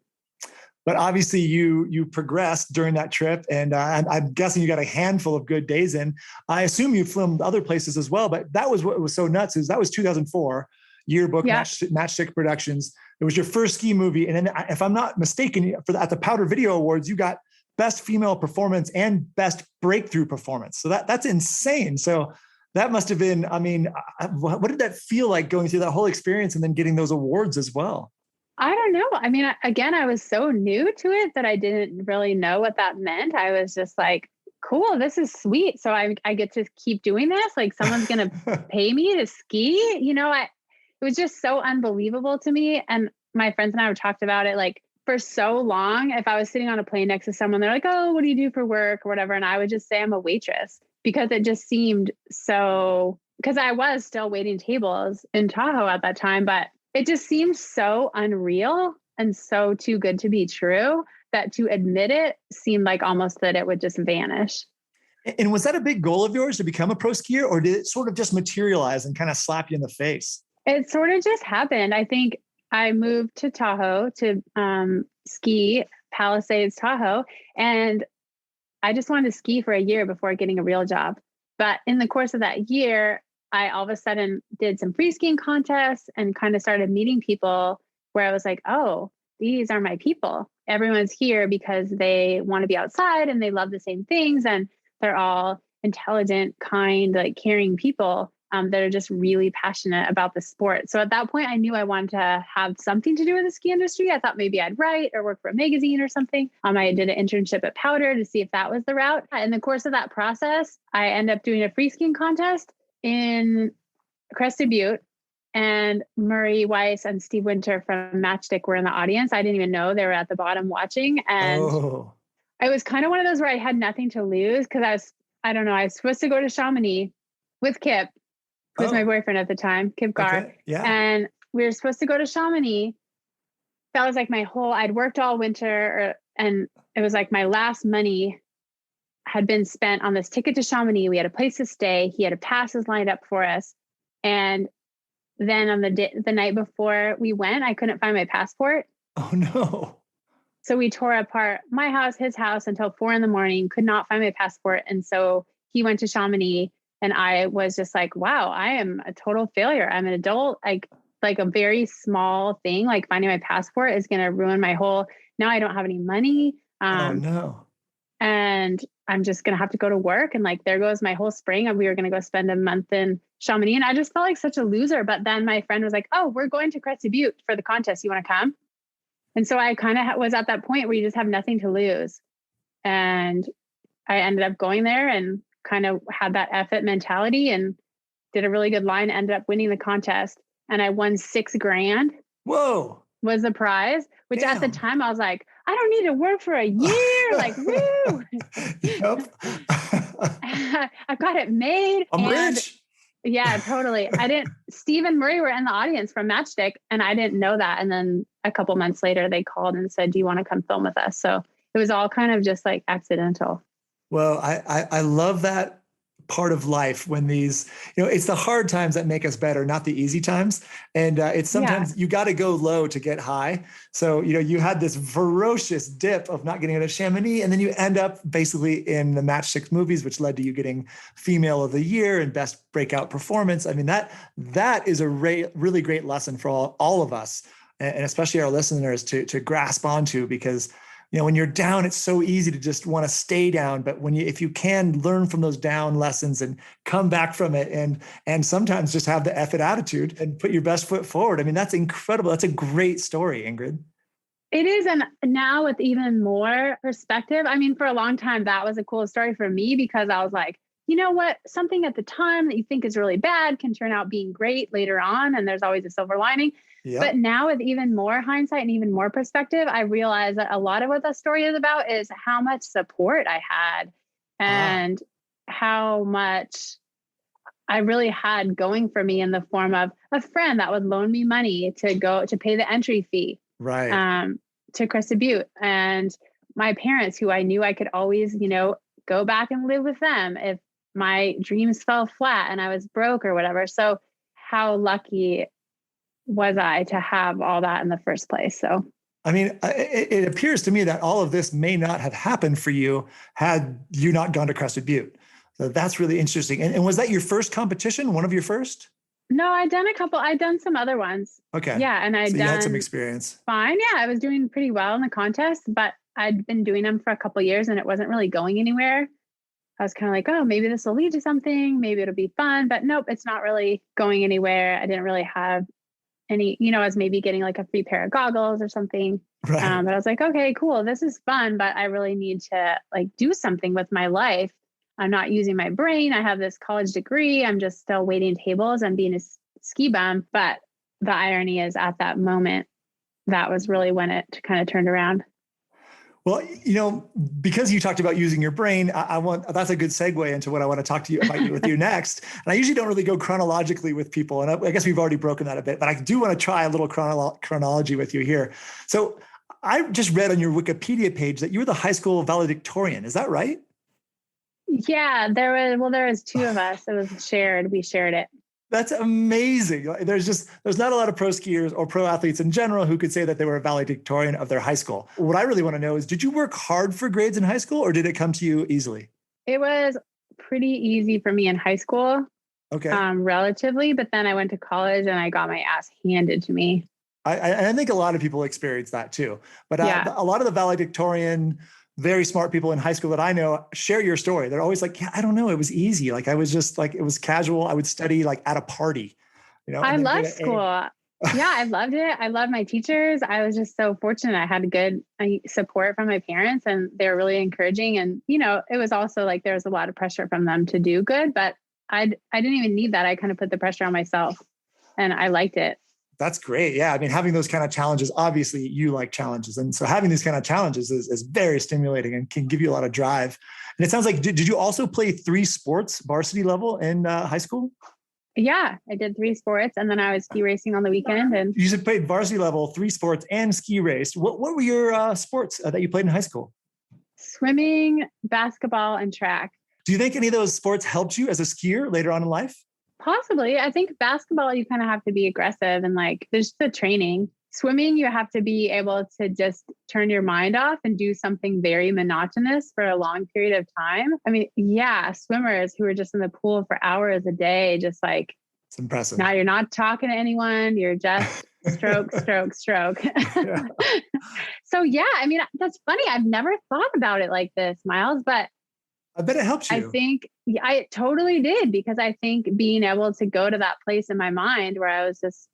But obviously you progressed during that trip, and I'm guessing you got a handful of good days in. I assume you filmed other places as well, but that was what was so nuts is that was 2004, Yearbook, Matchstick Productions. It was your first ski movie. And then if I'm not mistaken, at the Powder Video Awards, you got Best Female Performance and Best Breakthrough Performance. So that's insane. So that must have been, I mean, what did that feel like going through that whole experience and then getting those awards as well? I don't know. I mean, again, I was so new to it that I didn't really know what that meant. I was just like, cool, this is sweet. So I get to keep doing this. Like someone's going to pay me to ski. You know, it was just so unbelievable to me. And my friends and I have talked about it like for so long. If I was sitting on a plane next to someone, they're like, oh, what do you do for work or whatever? And I would just say I'm a waitress because it just seemed so, because I was still waiting tables in Tahoe at that time, but it just seemed so unreal and so too good to be true that to admit it seemed like almost that it would just vanish. And was that a big goal of yours to become a pro skier, or did it sort of just materialize and kind of slap you in the face? It sort of just happened. I think I moved to Tahoe to ski Palisades, Tahoe, and I just wanted to ski for a year before getting a real job. But in the course of that year, I all of a sudden did some freeskiing contests and kind of started meeting people where I was like, oh, these are my people. Everyone's here because they want to be outside and they love the same things. And they're all intelligent, kind, like caring people that are just really passionate about the sport. So at that point, I knew I wanted to have something to do with the ski industry. I thought maybe I'd write or work for a magazine or something. I did an internship at Powder to see if that was the route. In the course of that process, I ended up doing a freeskiing contest in Crested Butte, and Murray Weiss and Steve Winter from Matchstick were in the audience. I didn't even know they were at the bottom watching. And it was kind of one of those where I had nothing to lose because I was supposed to go to Chamonix with Kip, who was my boyfriend at the time, Kip Garr. Okay. Yeah. And we were supposed to go to Chamonix. That was like I'd worked all winter and it was like my last money had been spent on this ticket to Chamonix. We had a place to stay. He had passes lined up for us. And then on the night before we went, I couldn't find my passport. Oh no. So we tore apart my house, his house until 4 a.m, could not find my passport. And so he went to Chamonix and I was just like, wow, I am a total failure. I'm an adult. Like a very small thing, like finding my passport is going to ruin my whole, now I don't have any money. Oh no. And I'm just going to have to go to work. And like, there goes my whole spring. And we were going to go spend a month in Chamonix. And I just felt like such a loser. But then my friend was like, oh, we're going to Crested Butte for the contest. You want to come? And so I kind of was at that point where you just have nothing to lose. And I ended up going there and kind of had that effort mentality and did a really good line, ended up winning the contest. And I won $6,000. Whoa. Was the prize, which Damn. At the time I was like, I don't need to work for a year. Like, woo. Yep. I've got it made. I'm rich. Yeah, totally. Steve and Murray were in the audience from Matchstick, and I didn't know that. And then a couple months later, they called and said, do you want to come film with us? So it was all kind of just like accidental. Well, I love that part of life when these, it's the hard times that make us better, not the easy times. And it's sometimes you got to go low to get high. So, you had this ferocious dip of not getting into Chamonix, and then you end up basically in the Matchstick movies, which led to you getting Female of the Year and Best Breakout Performance. I mean, that is a really great lesson for all of us, and especially our listeners to grasp onto, because when you're down, it's so easy to just want to stay down. But if you can learn from those down lessons and come back from it, and sometimes just have the effort attitude and put your best foot forward. I mean, that's incredible. That's a great story, Ingrid. It is. And now with even more perspective, I mean, for a long time, that was a cool story for me, because I was like, you know what, something at the time that you think is really bad can turn out being great later on. And there's always a silver lining. Yep. But now with even more hindsight and even more perspective, I realize that a lot of what that story is about is how much support I had and how much I really had going for me in the form of a friend that would loan me money to pay the entry fee to Crested Butte, and my parents, who I knew I could always, go back and live with them if my dreams fell flat and I was broke or whatever. So how lucky was I to have all that in the first place? So, I mean, it appears to me that all of this may not have happened for you had you not gone to Crested Butte. So that's really interesting. And was that your first competition? One of your first? No, I'd done some other ones. Okay. Yeah. And you had some experience. Fine. Yeah. I was doing pretty well in the contest, but I'd been doing them for a couple of years and it wasn't really going anywhere. I was kind of like, oh, maybe this will lead to something. Maybe it'll be fun, but nope, it's not really going anywhere. I didn't really have any, I was maybe getting like a free pair of goggles or something. Right. But I was like, okay, cool. This is fun, but I really need to like do something with my life. I'm not using my brain. I have this college degree. I'm just still waiting tables and being a ski bum. But the irony is at that moment, that was really when it kind of turned around. Well, because you talked about using your brain, that's a good segue into what I want to talk to you about with you next. And I usually don't really go chronologically with people. And I guess we've already broken that a bit, but I do want to try a little chronology with you here. So I just read on your Wikipedia page that you were the high school valedictorian. Is that right? Yeah, there was two of us. It was shared. We shared it. That's amazing. There's not a lot of pro skiers or pro athletes in general who could say that they were a valedictorian of their high school. What I really want to know is, did you work hard for grades in high school, or did it come to you easily? It was pretty easy for me in high school. Okay. Relatively, but then I went to college and I got my ass handed to me. I think a lot of people experience that too. But a lot of the valedictorian, very smart people in high school that I know share your story. They're always like, yeah, I don't know. It was easy. Like I was just like, it was casual. I would study like at a party, I loved school. Yeah, I loved it. I loved my teachers. I was just so fortunate. I had good support from my parents and they were really encouraging. And, it was also like, there was a lot of pressure from them to do good, but I didn't even need that. I kind of put the pressure on myself and I liked it. That's great. Yeah. I mean, having those kind of challenges, obviously you like challenges. And so having these kind of challenges is very stimulating and can give you a lot of drive. And it sounds like, did you also play 3 sports varsity level in high school? Yeah, I did 3 sports and then I was ski racing on the weekend. And you played varsity level, 3 sports and ski raced. What were your sports that you played in high school? Swimming, basketball, and track. Do you think any of those sports helped you as a skier later on in life? Possibly. I think basketball, you kind of have to be aggressive and like there's the training. Swimming, you have to be able to just turn your mind off and do something very monotonous for a long period of time. I mean, yeah, swimmers who are just in the pool for hours a day, just like, it's impressive. Now you're not talking to anyone. You're just stroke, stroke, stroke. Yeah. So yeah, I mean, that's funny. I've never thought about it like this, Miles, but I bet it helps you. I think I totally did, because I think being able to go to that place in my mind where I was just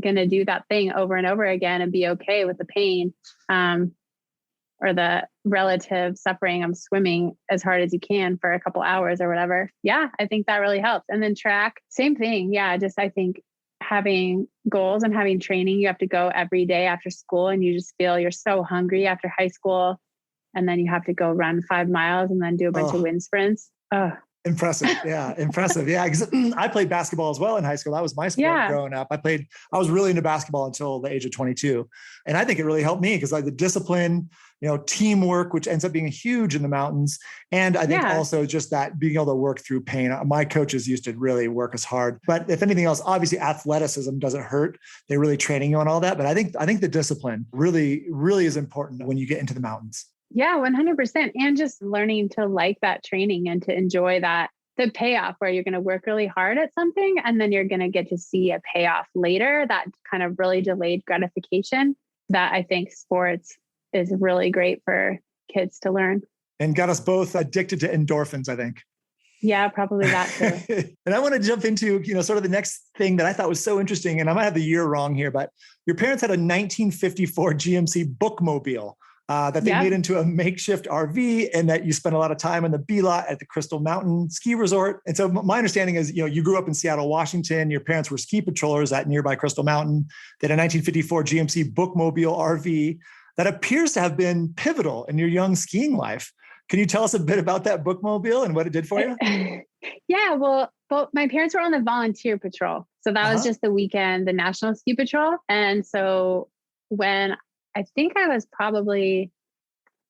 going to do that thing over and over again and be okay with the pain or the relative suffering of swimming as hard as you can for a couple hours or whatever. Yeah, I think that really helps. And then track, same thing. Yeah, just I think having goals and having training. You have to go every day after school and you just feel you're so hungry after high school. And then you have to go run 5 miles and then do a bunch of wind sprints. Oh. Impressive. Yeah. Impressive. Yeah. Because I played basketball as well in high school. That was my sport growing up. I was really into basketball until the age of 22. And I think it really helped me because the discipline, teamwork, which ends up being huge in the mountains. And I think also just that being able to work through pain. My coaches used to really work us hard, but if anything else, obviously athleticism doesn't hurt. They're really training you on all that. But I think the discipline really, really is important when you get into the mountains. Yeah, 100%. And just learning to like that training and to enjoy that, the payoff where you're going to work really hard at something and then you're going to get to see a payoff later, that kind of really delayed gratification that I think sports is really great for kids to learn. And got us both addicted to endorphins, I think. Yeah, probably that too. And I want to jump into, sort of the next thing that I thought was so interesting, and I might have the year wrong here, but your parents had a 1954 GMC bookmobile. That they made into a makeshift RV, and that you spent a lot of time in the B lot at the Crystal Mountain Ski Resort. And so my understanding is, you grew up in Seattle, Washington. Your parents were ski patrollers at nearby Crystal Mountain. They had a 1954 GMC bookmobile RV that appears to have been pivotal in your young skiing life. Can you tell us a bit about that bookmobile and what it did for you? Yeah, well, my parents were on the volunteer patrol. So that was just the weekend, the National Ski Patrol. And so when I think I was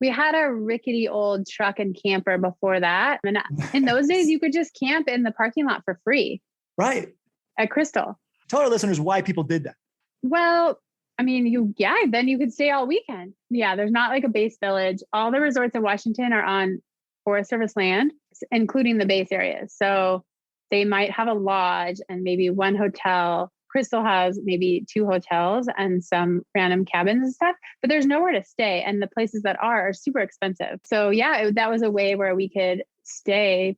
we had a rickety old truck and camper before that. And in those days, you could just camp in the parking lot for free. Right. At Crystal. Tell our listeners why people did that. Well, I mean, then you could stay all weekend. Yeah, there's not like a base village. All the resorts in Washington are on Forest Service land, including the base areas. So they might have a lodge and maybe one hotel. Crystal has maybe 2 hotels and some random cabins and stuff, but there's nowhere to stay. And the places that are super expensive. So that was a way where we could stay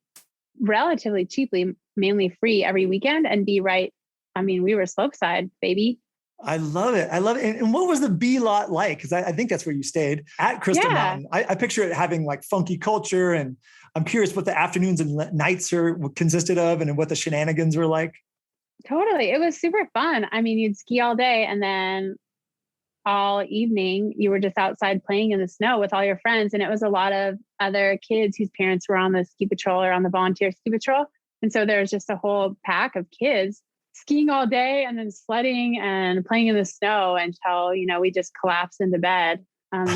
relatively cheaply, mainly free every weekend and be right. I mean, we were slopeside, baby. I love it. And what was the B lot like? Because I think that's where you stayed at Crystal Mountain. I picture it having like funky culture, and I'm curious what the afternoons and nights consisted of and what the shenanigans were like. Totally. It was super fun. I mean, you'd ski all day and then all evening you were just outside playing in the snow with all your friends. And it was a lot of other kids whose parents were on the ski patrol or on the volunteer ski patrol. And so there's just a whole pack of kids skiing all day and then sledding and playing in the snow until, we just collapse into bed,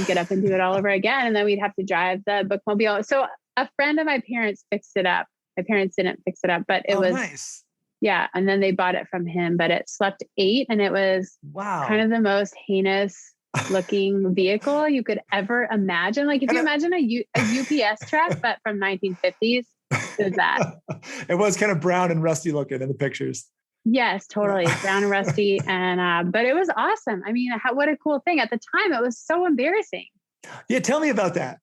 get up and do it all over again. And then we'd have to drive the bookmobile. So a friend of my parents fixed it up. My parents didn't fix it up, but it was nice. Yeah. And then they bought it from him, but it slept 8 and it was kind of the most heinous looking vehicle you could ever imagine. Like if you imagine a UPS truck, but from 1950s, it was that. It was kind of brown and rusty looking in the pictures. Yes, totally. Brown and rusty. And, but it was awesome. I mean, what a cool thing. At the time, it was so embarrassing. Yeah. Tell me about that.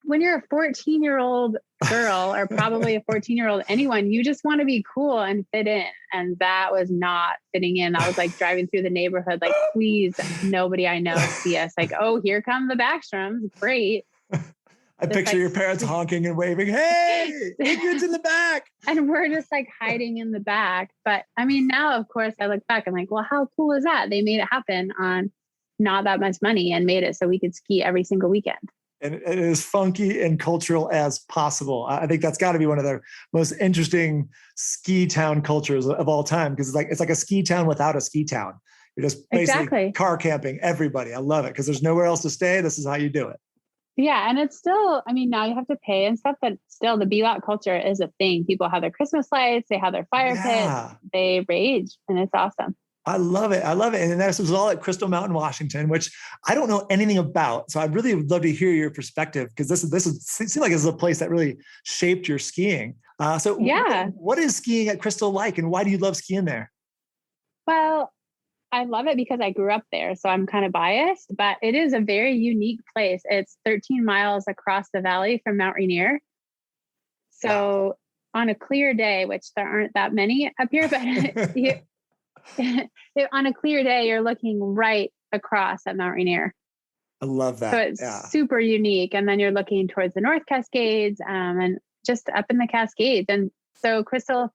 When you're a 14-year-old girl or probably a 14-year-old anyone, you just want to be cool and fit in. And that was not fitting in. I was like driving through the neighborhood, like, please, nobody I know see us. Like, oh, here come the Backstroms. Great. I picture your parents honking and waving, hey, Ingrid's in the back. And we're just like hiding in the back. But I mean, now, of course, I look back, I'm like, well, how cool is that? They made it happen on not that much money and made it so we could ski every single weekend. And it is funky and cultural as possible. I think that's got to be one of the most interesting ski town cultures of all time, because it's like a ski town without a ski town. You're just basically car camping everybody. I love it because there's nowhere else to stay. This is how you do it. Yeah. And it's still, I mean, now you have to pay and stuff, but still the B-lot culture is a thing. People have their Christmas lights, they have their fire pits, they rage, and it's awesome. I love it. I love it. And this was all at Crystal Mountain, Washington, which I don't know anything about. So I really would love to hear your perspective, because it seems like this is a place that really shaped your skiing. What is skiing at Crystal like, and why do you love skiing there? Well, I love it because I grew up there, so I'm kind of biased, but it is a very unique place. It's 13 miles across the valley from Mount Rainier. So on a clear day, which there aren't that many up here, but on a clear day, you're looking right across at Mount Rainier. I love that. So it's super unique. And then you're looking towards the North Cascades and just up in the Cascades. And so Crystal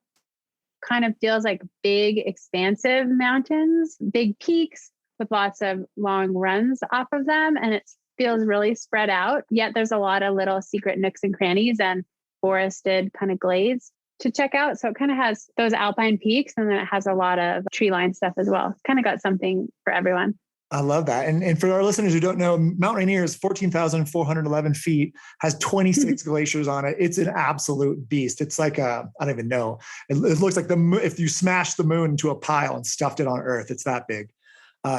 kind of feels like big, expansive mountains, big peaks with lots of long runs off of them. And it feels really spread out. Yet there's a lot of little secret nooks and crannies and forested kind of glades to check out. So it kind of has those alpine peaks, and then it has a lot of tree line stuff as well. It's kind of got something for everyone. I love that. And for our listeners who don't know, Mount Rainier is 14,411 feet, has 26 glaciers on it. It's an absolute beast. It's like I don't even know. It looks like if you smashed the moon into a pile and stuffed it on Earth, it's that big.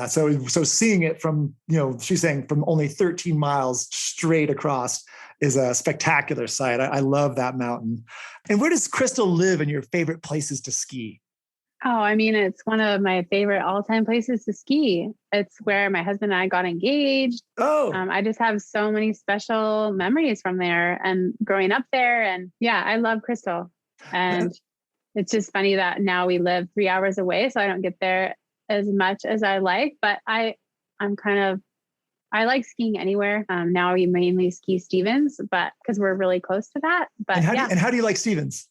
So seeing it from, she's saying from only 13 miles straight across is a spectacular sight. I love that mountain. And where does Crystal live in your favorite places to ski? Oh, I mean, it's one of my favorite all-time places to ski. It's where my husband and I got engaged. Oh, I just have so many special memories from there and growing up there. And yeah, I love Crystal. And it's just funny that now we live 3 hours away, so I don't get there as much as I like, but I like skiing anywhere. Now we mainly ski Stevens, but because we're really close to that. But and how do you like Stevens?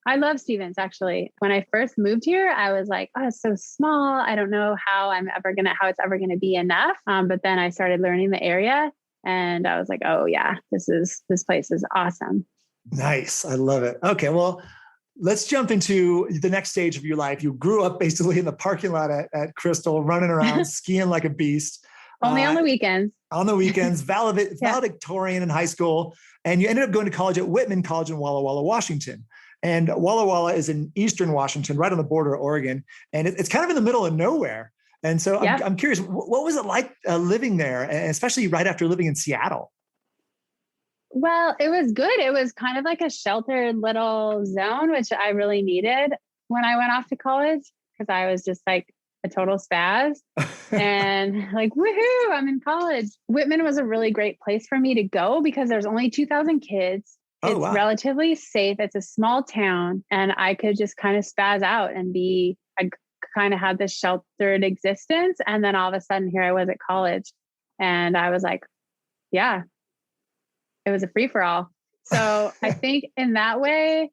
I love Stevens, actually. When I first moved here, I was like, oh, it's so small. I don't know how it's ever going to be enough. But then I started learning the area and I was like, oh yeah, this place is awesome. Nice. I love it. Okay. Well, let's jump into the next stage of your life. You grew up basically in the parking lot at Crystal, running around, skiing like a beast. Only on the weekends. On the weekends, valedictorian in high school. And you ended up going to college at Whitman College in Walla Walla, Washington. And Walla Walla is in eastern Washington, right on the border of Oregon. And it's kind of in the middle of nowhere. And so I'm curious, what was it like living there, especially right after living in Seattle? Well, it was good. It was kind of like a sheltered little zone, which I really needed when I went off to college, because I was just like a total spaz and like, woohoo, I'm in college. Whitman was a really great place for me to go because there's only 2,000 kids. It's relatively safe. It's a small town, and I could just kind of spaz out and I kind of had this sheltered existence. And then all of a sudden here I was at college, and I was like, yeah, it was a free for all. So I think in that way,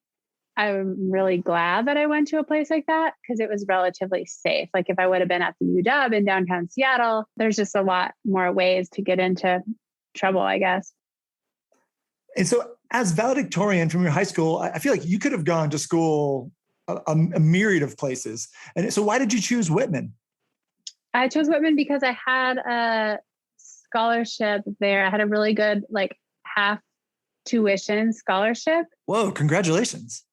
I'm really glad that I went to a place like that because it was relatively safe. Like if I would have been at the UW in downtown Seattle, there's just a lot more ways to get into trouble, I guess. And so as valedictorian from your high school, I feel like you could have gone to school a myriad of places. And so why did you choose Whitman? I chose Whitman because I had a scholarship there. I had a really good, half tuition scholarship. Whoa, congratulations.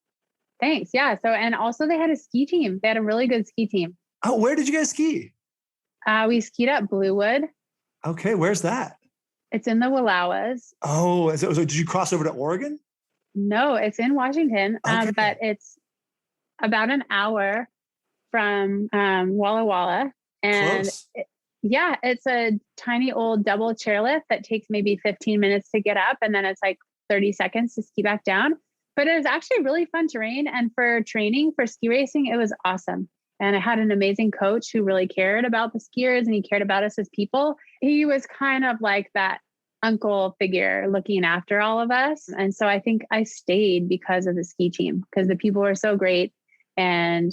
Thanks. Yeah. So, and also they had a ski team. They had a really good ski team. Oh, where did you guys ski? We skied at Bluewood. Okay. Where's that? It's in the Wallowas. Oh, so did you cross over to Oregon? No, it's in Washington, Okay. but it's about an hour from Walla Walla. And it's a tiny old double chairlift that takes maybe 15 minutes to get up. And then it's like 30 seconds to ski back down. But it was actually really fun terrain. And for training for ski racing, it was awesome. And I had an amazing coach who really cared about the skiers and he cared about us as people. He was kind of like that uncle figure looking after all of us. And so I think I stayed because of the ski team, because the people were so great. And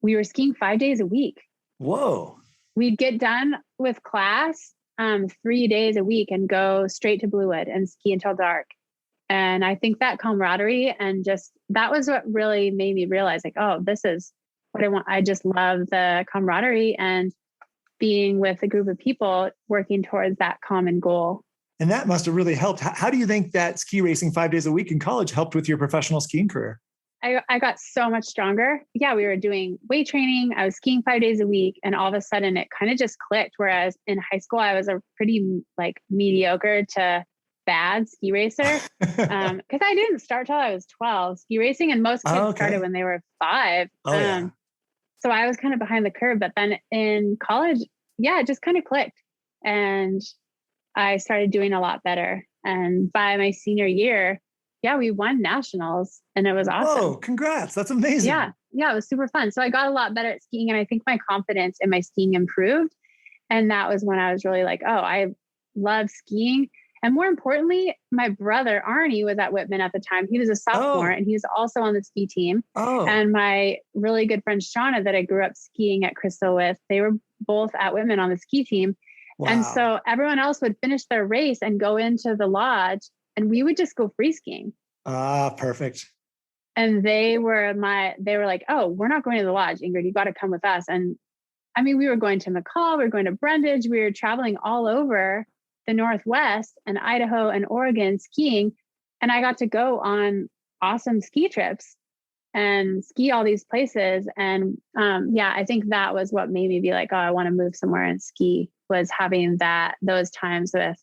we were skiing 5 days a week. Whoa. We'd get done with class 3 days a week and go straight to Bluewood and ski until dark. And I think that camaraderie and just that was what really made me realize, like, oh, this is what I want. I just love the camaraderie and being with a group of people working towards that common goal. And that must have really helped. How do you think that ski racing 5 days a week in college helped with your professional skiing career? I got so much stronger. Yeah, we were doing weight training. I was skiing 5 days a week. And all of a sudden it kind of just clicked. Whereas in high school, I was a pretty mediocre to bad ski racer. Because I didn't start till I was 12 ski racing. And most kids started when they were 5. So I was kind of behind the curve. But then in college, it just kind of clicked. And I started doing a lot better. And by my senior year, we won nationals and it was awesome. Oh, congrats. That's amazing. Yeah, it was super fun. So I got a lot better at skiing and I think my confidence in my skiing improved. And that was when I was really like, oh, I love skiing. And more importantly, my brother Arnie was at Whitman at the time. He was a sophomore and he was also on the ski team. And my really good friend Shauna that I grew up skiing at Crystal with, they were both at Whitman on the ski team. Wow. And so everyone else would finish their race and go into the lodge and we would just go free skiing. Perfect. And they were like, oh, we're not going to the lodge, Ingrid, you got to come with us. And I mean, we were going to McCall, we were going to Brundage, we were traveling all over the Northwest and Idaho and Oregon skiing. And I got to go on awesome ski trips and ski all these places. And I think that was what made me be like, oh, I want to move somewhere and ski, was having those times with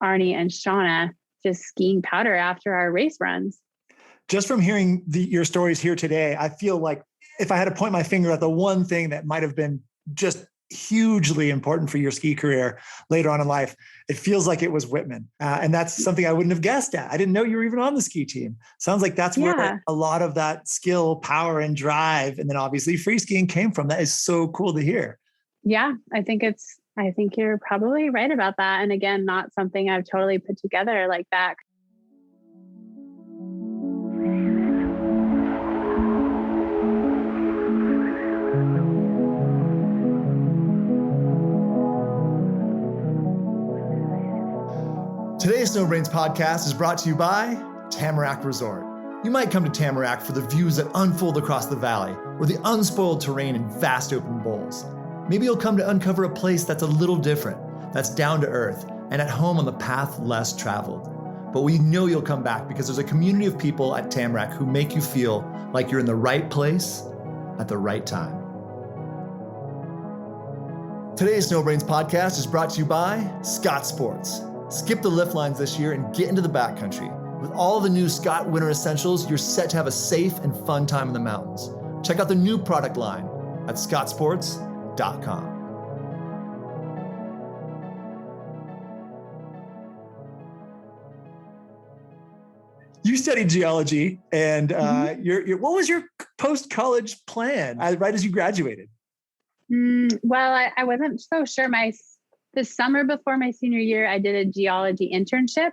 Arnie and Shauna, just skiing powder after our race runs. Just from hearing your stories here today, I feel like if I had to point my finger at the one thing that might have been just hugely important for your ski career later on in life, it feels like it was Whitman. And that's something I wouldn't have guessed at. I didn't know you were even on the ski team. Sounds like that's where a lot of that skill, power, and drive, and then obviously free skiing came from. That is so cool to hear. Yeah, I think you're probably right about that. And again, not something I've totally put together like that. Today's Snow Brains podcast is brought to you by Tamarack Resort. You might come to Tamarack for the views that unfold across the valley or the unspoiled terrain and vast open bowls. Maybe you'll come to uncover a place that's a little different, that's down to earth and at home on the path less traveled. But we know you'll come back because there's a community of people at Tamarack who make you feel like you're in the right place at the right time. Today's Snow Brains podcast is brought to you by Scott Sports. Skip the lift lines this year and get into the backcountry. With all the new Scott winter essentials, you're set to have a safe and fun time in the mountains. Check out the new product line at scottsports.com. You studied geology, and what was your post-college plan right as you graduated? Well, I wasn't so sure. The summer before my senior year, I did a geology internship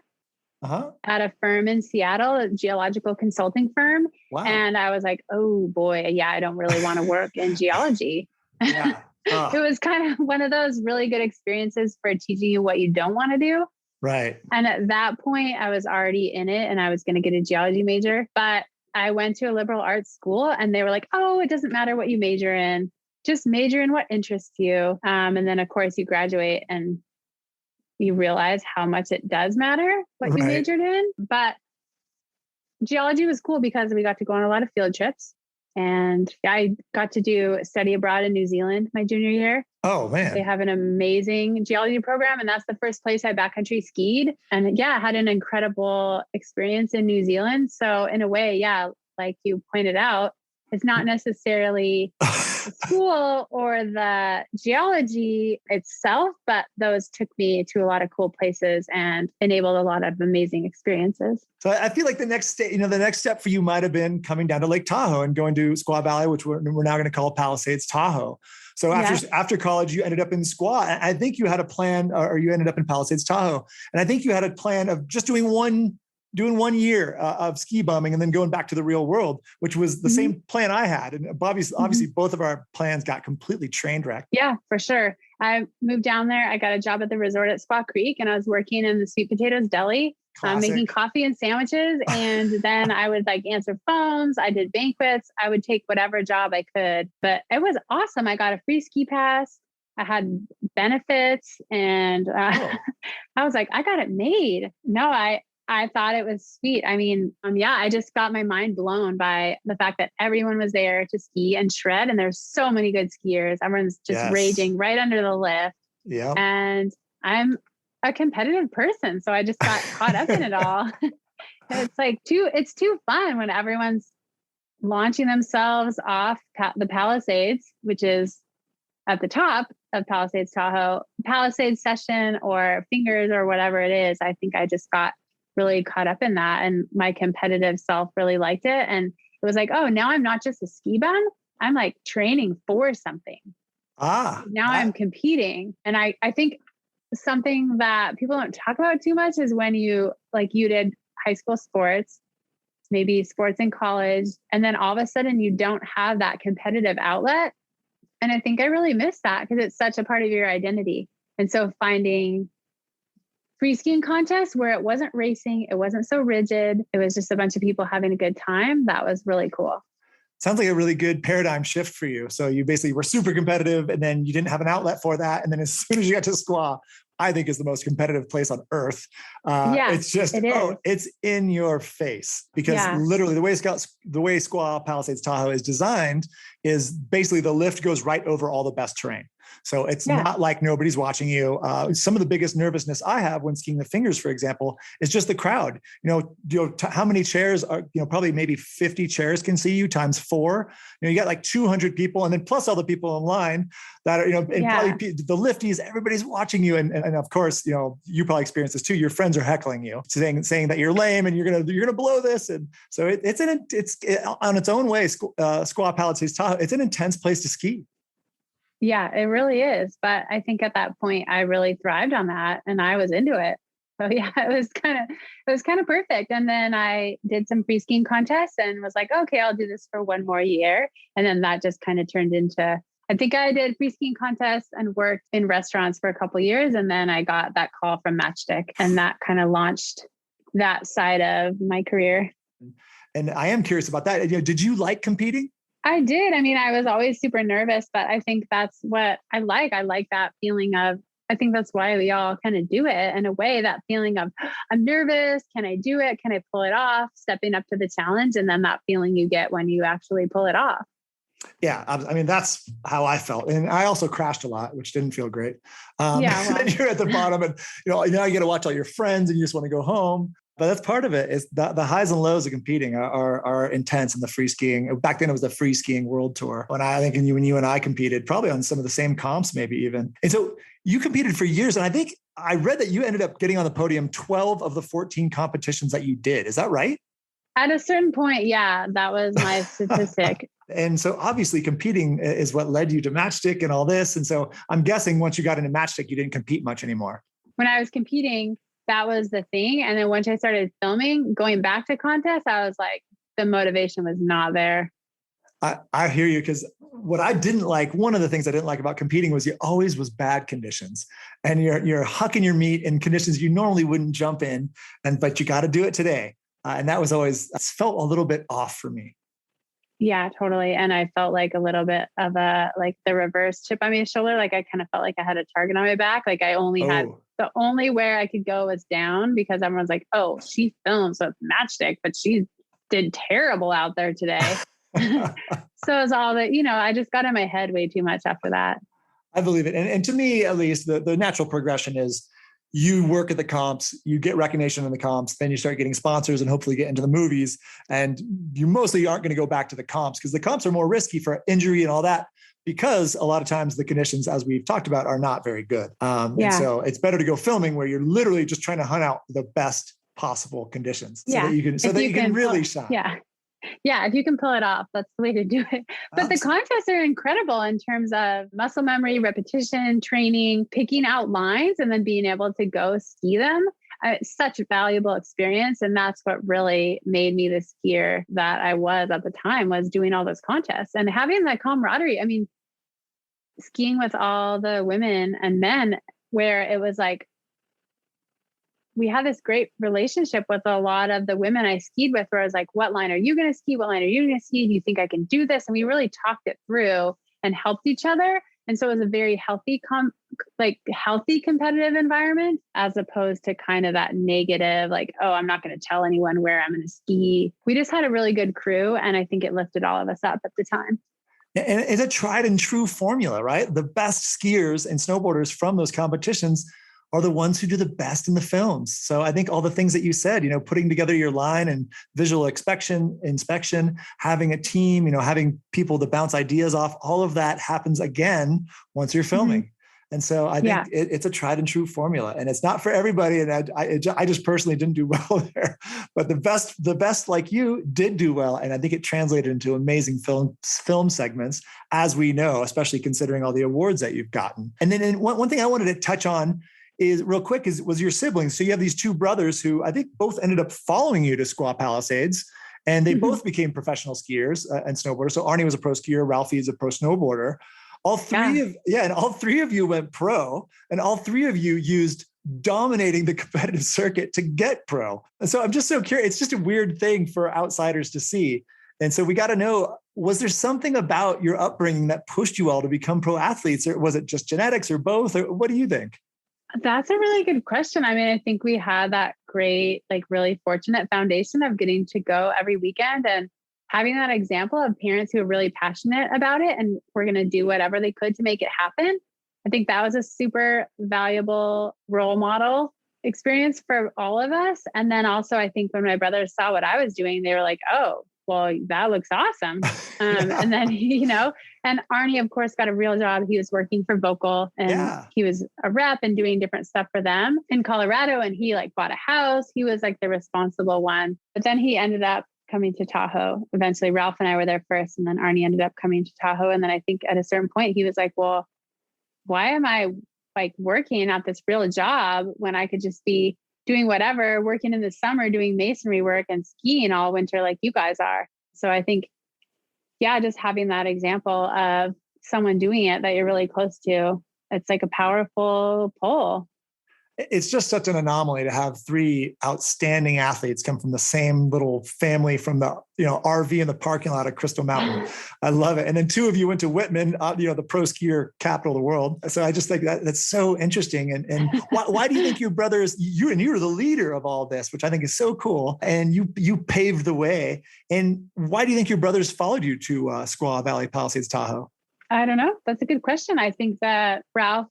at a firm in Seattle, a geological consulting firm. Wow. And I was like, oh boy, yeah, I don't really want to work in geology. Yeah. It was kind of one of those really good experiences for teaching you what you don't want to do. Right. And at that point, I was already in it and I was going to get a geology major. But I went to a liberal arts school and they were like, oh, it doesn't matter what you major in. Just major in what interests you. And then, of course, you graduate and you realize how much it does matter what you majored in. But geology was cool because we got to go on a lot of field trips. And I got to do study abroad in New Zealand my junior year. Oh, man. They have an amazing geology program. And that's the first place I backcountry skied. And I had an incredible experience in New Zealand. So in a way, like you pointed out, it's not necessarily the school or the geology itself, but those took me to a lot of cool places and enabled a lot of amazing experiences. So I feel like the next step for you might have been coming down to Lake Tahoe and going to Squaw Valley, which we're now going to call Palisades Tahoe. So after college, you ended up in Squaw. I think you had a plan, or you ended up in Palisades Tahoe. And I think you had a plan of just doing one year of ski bumming and then going back to the real world, which was the same plan I had. And obviously both of our plans got completely train wrecked. Yeah, for sure. I moved down there. I got a job at the resort at Squaw Creek and I was working in the Sweet Potatoes Deli, making coffee and sandwiches. And then I would answer phones. I did banquets. I would take whatever job I could, but it was awesome. I got a free ski pass. I had benefits and I was like, I got it made. No, I thought it was sweet. I mean, I just got my mind blown by the fact that everyone was there to ski and shred. And there's so many good skiers. Everyone's just raging right under the lift. Yeah. And I'm a competitive person. So I just got caught up in it all. It's too fun when everyone's launching themselves off the Palisades, which is at the top of Palisades Tahoe, Palisades Session or Fingers or whatever it is. I think I just got really caught up in that. And my competitive self really liked it. And it was like, oh, now I'm not just a ski bum. I'm training for something. Now I'm competing. And I think something that people don't talk about too much is when you did high school sports, maybe sports in college, and then all of a sudden you don't have that competitive outlet. And I think I really miss that because it's such a part of your identity. And so finding free skiing contests where it wasn't racing, it wasn't so rigid, it was just a bunch of people having a good time, that was really cool. Sounds like a really good paradigm shift for you. So you basically were super competitive and then you didn't have an outlet for that. And then as soon as you got to squaw, I think is the most competitive place on earth. It's just, it's in your face because literally the way Squaw Palisades Tahoe is designed is basically the lift goes right over all the best terrain. So it's not like nobody's watching you. Some of the biggest nervousness I have when skiing the fingers, for example, is just the crowd. How many chairs are, probably maybe 50 chairs can see you times 4. You got like 200 people and then plus all the people in line that are, and probably the lifties, everybody's watching you. And of course, you probably experienced this too. Your friends are heckling you, saying that you're lame and you're going to blow this. And so it's on its own way, Squaw Palisades Tahoe, it's an intense place to ski. Yeah, it really is. But I think at that point, I really thrived on that and I was into it. So yeah, it was kind of perfect. And then I did some free skiing contests and was like, okay, I'll do this for one more year. And then that just kind of turned into, I think I did free skiing contests and worked in restaurants for a couple of years. And then I got that call from Matchstick and that kind of launched that side of my career. And I am curious about that. Did you like competing? I did. I mean, I was always super nervous, but I think that's what I like. I like that feeling of, I think that's why we all kind of do it in a way, that feeling of I'm nervous. Can I do it? Can I pull it off? Stepping up to the challenge. And then that feeling you get when you actually pull it off. Yeah. I mean, that's how I felt. And I also crashed a lot, which didn't feel great. Well, and you're at the bottom and, now you got to watch all your friends and you just want to go home. But that's part of it is the highs and lows of competing are intense in the free skiing. Back then it was the Free Skiing World Tour. When you and I competed probably on some of the same comps, maybe even. And so you competed for years. And I think I read that you ended up getting on the podium 12 of the 14 competitions that you did. Is that right? At a certain point, yeah, that was my statistic. And so obviously competing is what led you to Matchstick and all this. And so I'm guessing once you got into Matchstick, you didn't compete much anymore. When I was competing, that was the thing. And then once I started filming, going back to contests, I was like, the motivation was not there. I hear you, because what I didn't like, one of the things I didn't like about competing was you always was bad conditions, and you're hucking your meat in conditions you normally wouldn't jump in, but you got to do it today. And that was always felt a little bit off for me. Yeah, totally. And I felt like a little bit of the reverse chip on my shoulder. Like I kind of felt like I had a target on my back. Like I only had, the only where I could go was down, because everyone's like, oh, she filmed, so it's Matchstick, but she did terrible out there today. So it's all that, I just got in my head way too much after that. I believe it. And to me, at least, the natural progression is you work at the comps, you get recognition in the comps, then you start getting sponsors and hopefully get into the movies. And you mostly aren't going to go back to the comps, because the comps are more risky for injury and all that, because a lot of times the conditions, as we've talked about, are not very good. And so it's better to go filming where you're literally just trying to hunt out the best possible conditions so that you can really shine. Yeah, if you can pull it off, that's the way to do it. But the contests are incredible in terms of muscle memory, repetition, training, picking out lines, and then being able to go ski them. It's such a valuable experience. And that's what really made me the skier that I was at the time, was doing all those contests and having that camaraderie. I mean, skiing with all the women and men, where it was like, we had this great relationship with a lot of the women I skied with, where I was like, what line are you going to ski? What line are you going to ski? Do you think I can do this? And we really talked it through and helped each other. And so it was a very healthy, healthy competitive environment, as opposed to kind of that negative, like, oh, I'm not going to tell anyone where I'm going to ski. We just had a really good crew. And I think it lifted all of us up at the time. And it's a tried and true formula, right? The best skiers and snowboarders from those competitions are the ones who do the best in the films. So I think all the things that you said, putting together your line and visual inspection, having a team, having people to bounce ideas off, all of that happens again once you're filming. Mm-hmm. And so I think it's a tried and true formula, and it's not for everybody. And I just personally didn't do well there, but the best like you did do well. And I think it translated into amazing film segments, as we know, especially considering all the awards that you've gotten. And then one thing I wanted to touch on was your siblings. So you have these two brothers who I think both ended up following you to Squaw Palisades, and they both became professional skiers and snowboarders. So Arnie was a pro skier, Ralphie is a pro snowboarder. All three of you went pro, and all three of you used dominating the competitive circuit to get pro. And so I'm just so curious. It's just a weird thing for outsiders to see. And so we got to know, was there something about your upbringing that pushed you all to become pro athletes, or was it just genetics, or both? Or what do you think? That's a really good question. I mean, I think we had that great, like really fortunate foundation of getting to go every weekend and having that example of parents who are really passionate about it and were going to do whatever they could to make it happen. I think that was a super valuable role model experience for all of us. And then also, I think when my brothers saw what I was doing, they were like, oh, well, that looks awesome. And then, and Arnie, of course, got a real job. He was working for Vocal, and he was a rep and doing different stuff for them in Colorado. And he like bought a house. He was like the responsible one. But then he ended up coming to Tahoe. Eventually, Ralph and I were there first, and then Arnie ended up coming to Tahoe. And then I think at a certain point, he was like, well, why am I like working at this real job when I could just be doing whatever, working in the summer, doing masonry work and skiing all winter like you guys are. So I think, just having that example of someone doing it that you're really close to, it's like a powerful pull. It's just such an anomaly to have three outstanding athletes come from the same little family from the RV in the parking lot of Crystal Mountain. I love it. And then two of you went to Whitman, the pro skier capital of the world. So I just think that's so interesting. And why do you think your brothers, you were the leader of all this, which I think is so cool. And you paved the way. And why do you think your brothers followed you to Squaw Valley Palisades, Tahoe? I don't know. That's a good question. I think that Ralph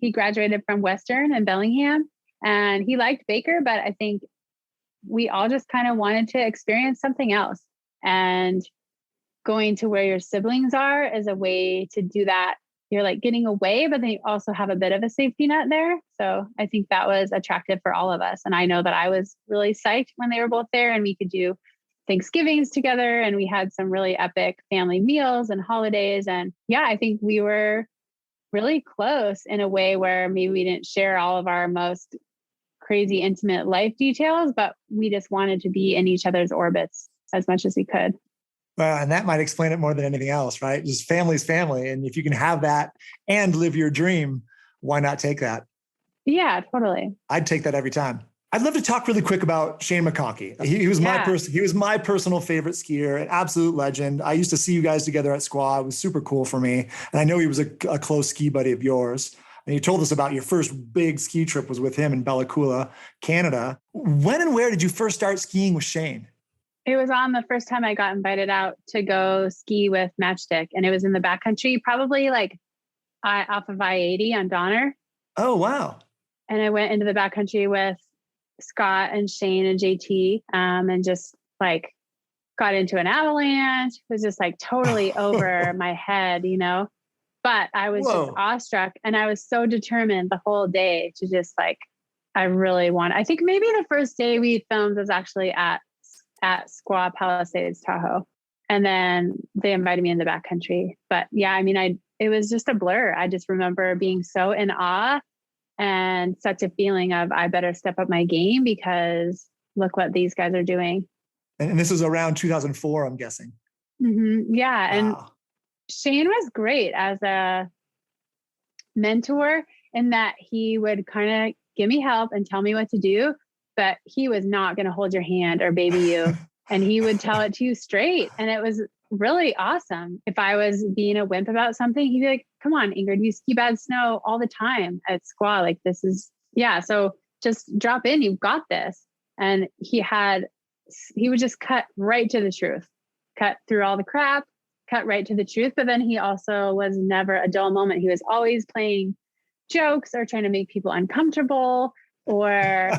he graduated from Western in Bellingham, and he liked Baker, but I think we all just kind of wanted to experience something else, and going to where your siblings are is a way to do that. You're like getting away, but then you also have a bit of a safety net there. So I think that was attractive for all of us. And I know that I was really psyched when they were both there, and we could do Thanksgivings together, and we had some really epic family meals and holidays. And I think we were really close in a way where maybe we didn't share all of our most crazy intimate life details, but we just wanted to be in each other's orbits as much as we could. Well, and that might explain it more than anything else, right? Just family's family. And if you can have that and live your dream, why not take that? Yeah, totally. I'd take that every time. I'd love to talk really quick about Shane McConkey. He was my personal favorite skier, an absolute legend. I used to see you guys together at Squaw. It was super cool for me. And I know he was a close ski buddy of yours. And you told us about your first big ski trip was with him in Bella Coola, Canada. When and where did you first start skiing with Shane? It was on the first time I got invited out to go ski with Matchstick. And it was in the backcountry, probably like off of I-80 on Donner. Oh, wow. And I went into the backcountry with Scott and Shane and JT, and just like got into an avalanche. It was just like totally over my head, but I was just awestruck, and I was so determined the whole day to just like, I think maybe the first day we filmed was actually at Squaw Palisades, Tahoe. And then they invited me in the backcountry. But it was just a blur. I just remember being so in awe and such a feeling of, I better step up my game because look what these guys are doing. And this was around 2004, I'm guessing. Mm-hmm. Yeah. Wow. And Shane was great as a mentor in that he would kind of give me help and tell me what to do, but he was not going to hold your hand or baby you. And he would tell it to you straight. And it was really awesome. If I was being a wimp about something, he'd be like, come on, Ingrid, you ski bad snow all the time at Squaw. Like so just drop in, you've got this. And he would just cut right to the truth, cut through all the crap, cut right to the truth. But then he also was never a dull moment. He was always playing jokes or trying to make people uncomfortable, or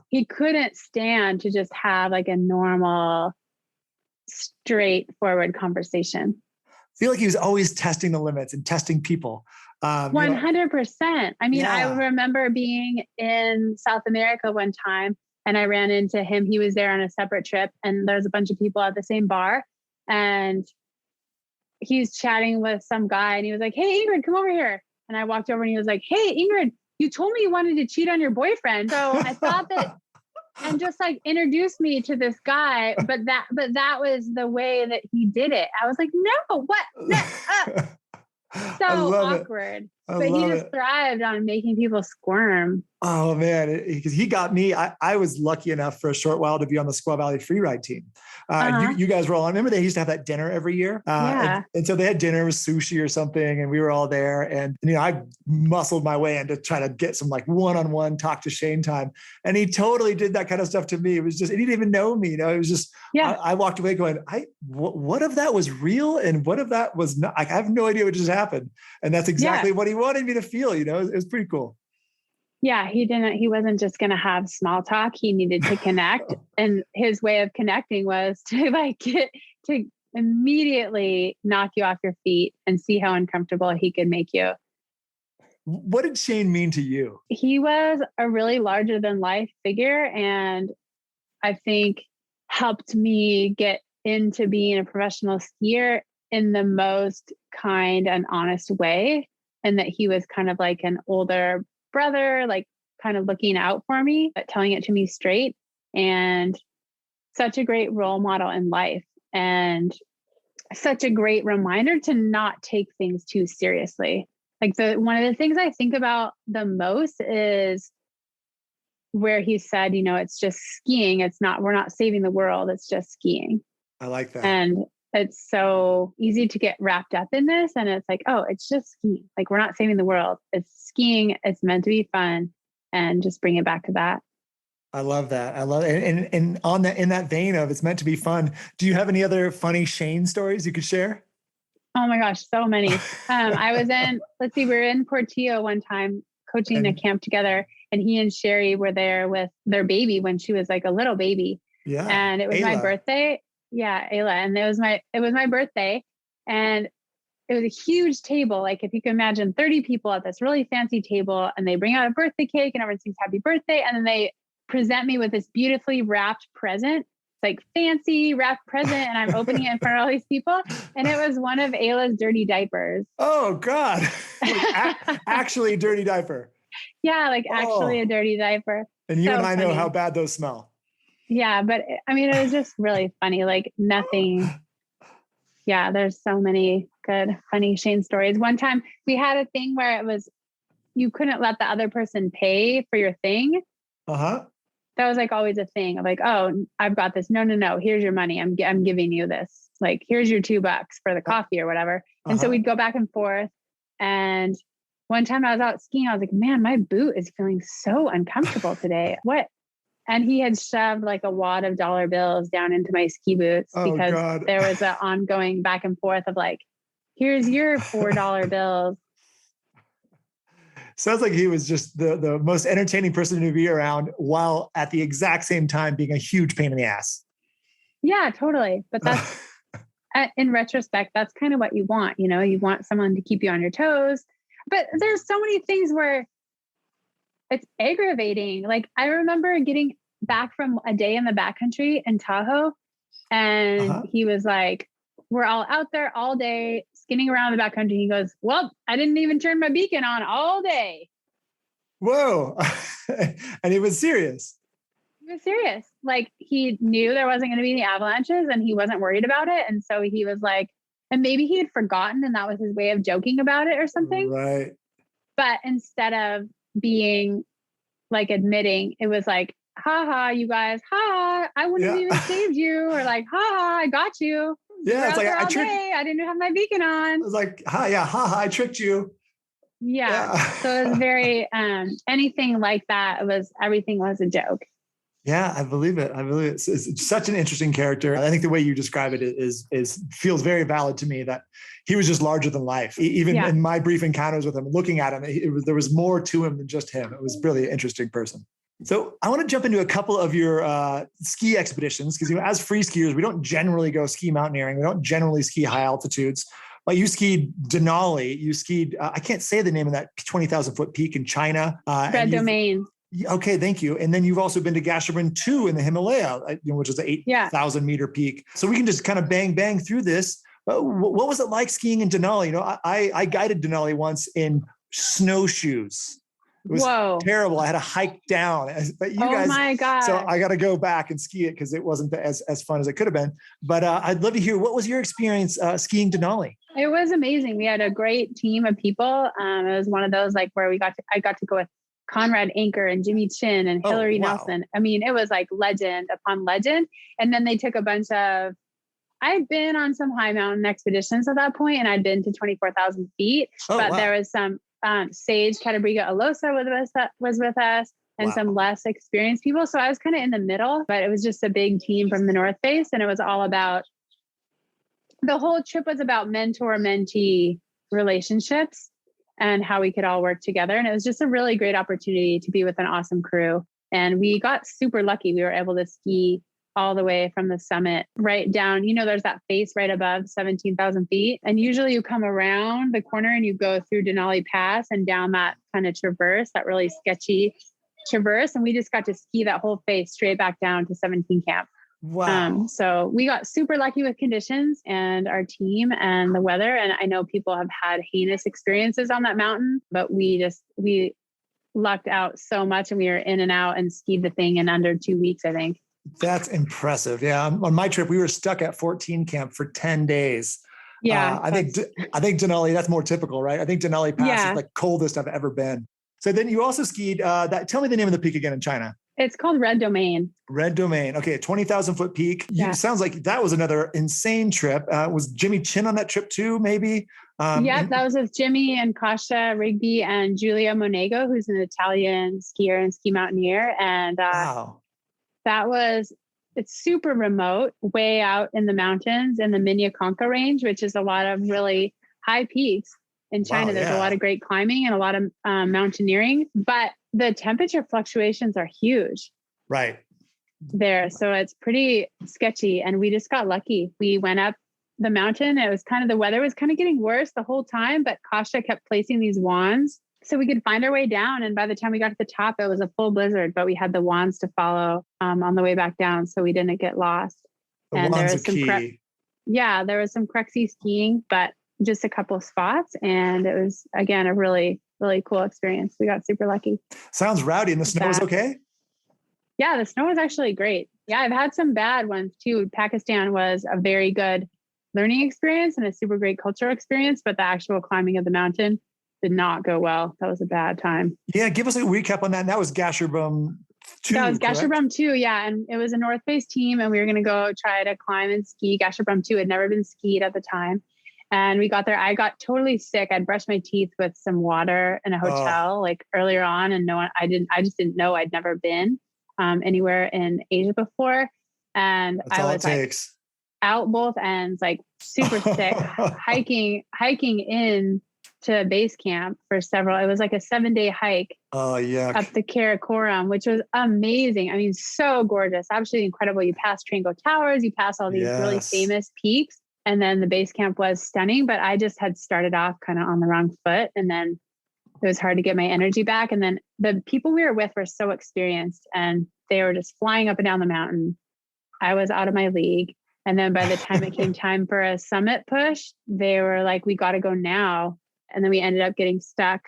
he couldn't stand to just have like a normal, straightforward conversation. I feel like he was always testing the limits and testing people. 100%. I remember being in South America one time, and I ran into him. He was there on a separate trip, and there's a bunch of people at the same bar, and he's chatting with some guy, and he was like, hey, Ingrid, come over here. And I walked over, and he was like, hey, Ingrid, you told me you wanted to cheat on your boyfriend. So I thought that, and just like introduced me to this guy, but that was the way that he did it. I was like, no, what? No, so awkward. But he just thrived on making people squirm. Oh man, because he got me. I was lucky enough for a short while to be on the Squaw Valley Freeride team. You guys were all on. Remember they used to have that dinner every year? And so they had dinner with sushi or something, and we were all there. And I muscled my way in to try to get some like one-on-one talk to Shane time. And he totally did that kind of stuff to me. It was just, he didn't even know me. It was just, I walked away going, what if that was real? And what if that was not? I have no idea what just happened. And that's exactly what he wanted me to feel. It was pretty cool. Yeah, he wasn't just going to have small talk. He needed to connect. And his way of connecting was to to immediately knock you off your feet and see how uncomfortable he could make you. What did Shane mean to you? He was a really larger than life figure. And I think helped me get into being a professional skier in the most kind and honest way. And that he was kind of like an older brother, like kind of looking out for me, but telling it to me straight, and such a great role model in life, and such a great reminder to not take things too seriously. Like one of the things I think about the most is where he said, it's just skiing. We're not saving the world. It's just skiing. I like that. And it's so easy to get wrapped up in this. And it's like, oh, it's just skiing. Like, we're not saving the world. It's skiing. It's meant to be fun. And just bring it back to that. I love that. I love it. And on that, in that vein of it's meant to be fun, do you have any other funny Shane stories you could share? Oh my gosh, so many. We were in Portillo one time coaching a camp together, and he and Sherry were there with their baby when she was like a little baby. Yeah. And it was my birthday. Yeah, Ayla. And it was my birthday, and it was a huge table. Like, if you can imagine 30 people at this really fancy table, and they bring out a birthday cake and everyone sings happy birthday. And then they present me with this beautifully wrapped present. It's like fancy wrapped present. And I'm opening it in front of all these people. And it was one of Ayla's dirty diapers. Oh God. Actually dirty diaper. Yeah. Actually a dirty diaper. And you and I know how bad those smell. Yeah, but I mean, it was just really funny. Like, nothing. Yeah, there's so many good, funny Shane stories. One time we had a thing where it was, you couldn't let the other person pay for your thing. That was like always a thing of like, oh, I've got this. No. Here's your money. I'm giving you this. Like, here's your $2 for the coffee or whatever. And so we'd go back and forth. And one time I was out skiing, I was like, man, my boot is feeling so uncomfortable today. What? And he had shoved like a wad of dollar bills down into my ski boots because there was an ongoing back and forth of like, here's your $4 bills. Sounds like he was just the most entertaining person to be around, while at the exact same time being a huge pain in the ass. Yeah, totally. But that's, in retrospect, that's kind of what you want. You want someone to keep you on your toes. But there's so many things where it's aggravating. Like, I remember getting back from a day in the backcountry in Tahoe, and he was like, we're all out there all day skinning around the backcountry. He goes, well, I didn't even turn my beacon on all day. Whoa. And he was serious. He was serious. Like, he knew there wasn't going to be any avalanches, and he wasn't worried about it. And so he was like, and maybe he had forgotten, and that was his way of joking about it or something. Right. But instead of being like admitting, it was like, ha, you guys, ha, I wouldn't have even saved you, or like, ha, I got you. Yeah, it's like I tricked. I didn't have my beacon on. I was like, ha, I tricked you. Yeah. So it was very anything like that. Everything was a joke. Yeah, I believe it. It's such an interesting character. I think the way you describe it feels very valid to me, that he was just larger than life. Even in my brief encounters with him, looking at him, there was more to him than just him. It was really an interesting person. So I want to jump into a couple of your ski expeditions, because as free skiers, we don't generally go ski mountaineering. We don't generally ski high altitudes. But you skied Denali. You skied, I can't say the name of that 20,000 foot peak in China. Reddomaine. Okay, thank you. And then you've also been to Gasherbrum II in the Himalaya, which is an 8,000 meter peak. So we can just kind of bang through this. What was it like skiing in Denali? I guided Denali once in snowshoes. It was terrible. I had to hike down. But you guys, my God. So I got to go back and ski it because it wasn't as fun as it could have been. But I'd love to hear, what was your experience skiing Denali? It was amazing. We had a great team of people. It was one of those like where I got to go with Conrad Anker and Jimmy Chin and Hillary Nelson. I mean, it was like legend upon legend. And then they took a bunch of, I'd been on some high mountain expeditions at that point, and I'd been to 24,000 feet, there was some Sage Catabriga Alosa was with us and some less experienced people. So I was kind of in the middle, but it was just a big team from the North Face. And it was all about, the whole trip was about mentor-mentee relationships and how we could all work together. And it was just a really great opportunity to be with an awesome crew. And we got super lucky. We were able to ski all the way from the summit right down. There's that face right above 17,000 feet. And usually you come around the corner and you go through Denali Pass and down that kind of traverse, that really sketchy traverse. And we just got to ski that whole face straight back down to 17 Camp. Wow. So we got super lucky with conditions and our team and the weather. And I know people have had heinous experiences on that mountain, but we lucked out so much, and we were in and out and skied the thing in under 2 weeks, I think. That's impressive. Yeah. On my trip, we were stuck at 14 Camp for 10 days. Yeah. I think Denali, that's more typical, right? I think Denali Pass is like coldest I've ever been. So then you also skied tell me the name of the peak again in China. It's called Reddomaine. Reddomaine. Okay. 20,000 foot peak. Yeah. Sounds like that was another insane trip. Was Jimmy Chin on that trip too, maybe? That was with Jimmy and Kasia Rigby and Giulia Monego, who's an Italian skier and ski mountaineer. And wow. It's super remote, way out in the mountains in the Minyakonka range, which is a lot of really high peaks in China. Wow, There's a lot of great climbing and a lot of mountaineering, but the temperature fluctuations are huge. Right. There. So it's pretty sketchy. And we just got lucky. We went up the mountain. It was the weather was kind of getting worse the whole time, but Kasia kept placing these wands so we could find our way down. And by the time we got to the top, it was a full blizzard, but we had the wands to follow on the way back down, so we didn't get lost. And there was some there was some Crexy skiing, but just a couple of spots. And it was, again, a really, really cool experience. We got super lucky. Sounds rowdy. And the snow was okay? Yeah, the snow was actually great. Yeah, I've had some bad ones too. Pakistan was a very good learning experience and a super great cultural experience, but the actual climbing of the mountain did not go well. That was a bad time. Yeah, give us a recap on that. And that was Gasherbrum II. That was Gasherbrum II, yeah. And it was a North Face team, and we were going to go try to climb and ski. Gasherbrum II had never been skied at the time. And we got there. I got totally sick. I'd brushed my teeth with some water in a hotel like earlier on, and I just didn't know. I'd never been anywhere in Asia before. And That's I was like out both ends, like super sick, hiking in to base camp for it was like a 7-day hike up the Karakoram, which was amazing. I mean, so gorgeous, absolutely incredible. You pass Trango Towers, you pass all these really famous peaks, and then the base camp was stunning, but I just had started off kind of on the wrong foot, and then it was hard to get my energy back. And then the people we were with were so experienced, and they were just flying up and down the mountain. I was out of my league. And then by the time it came time for a summit push, they were like, we got to go now. And then we ended up getting stuck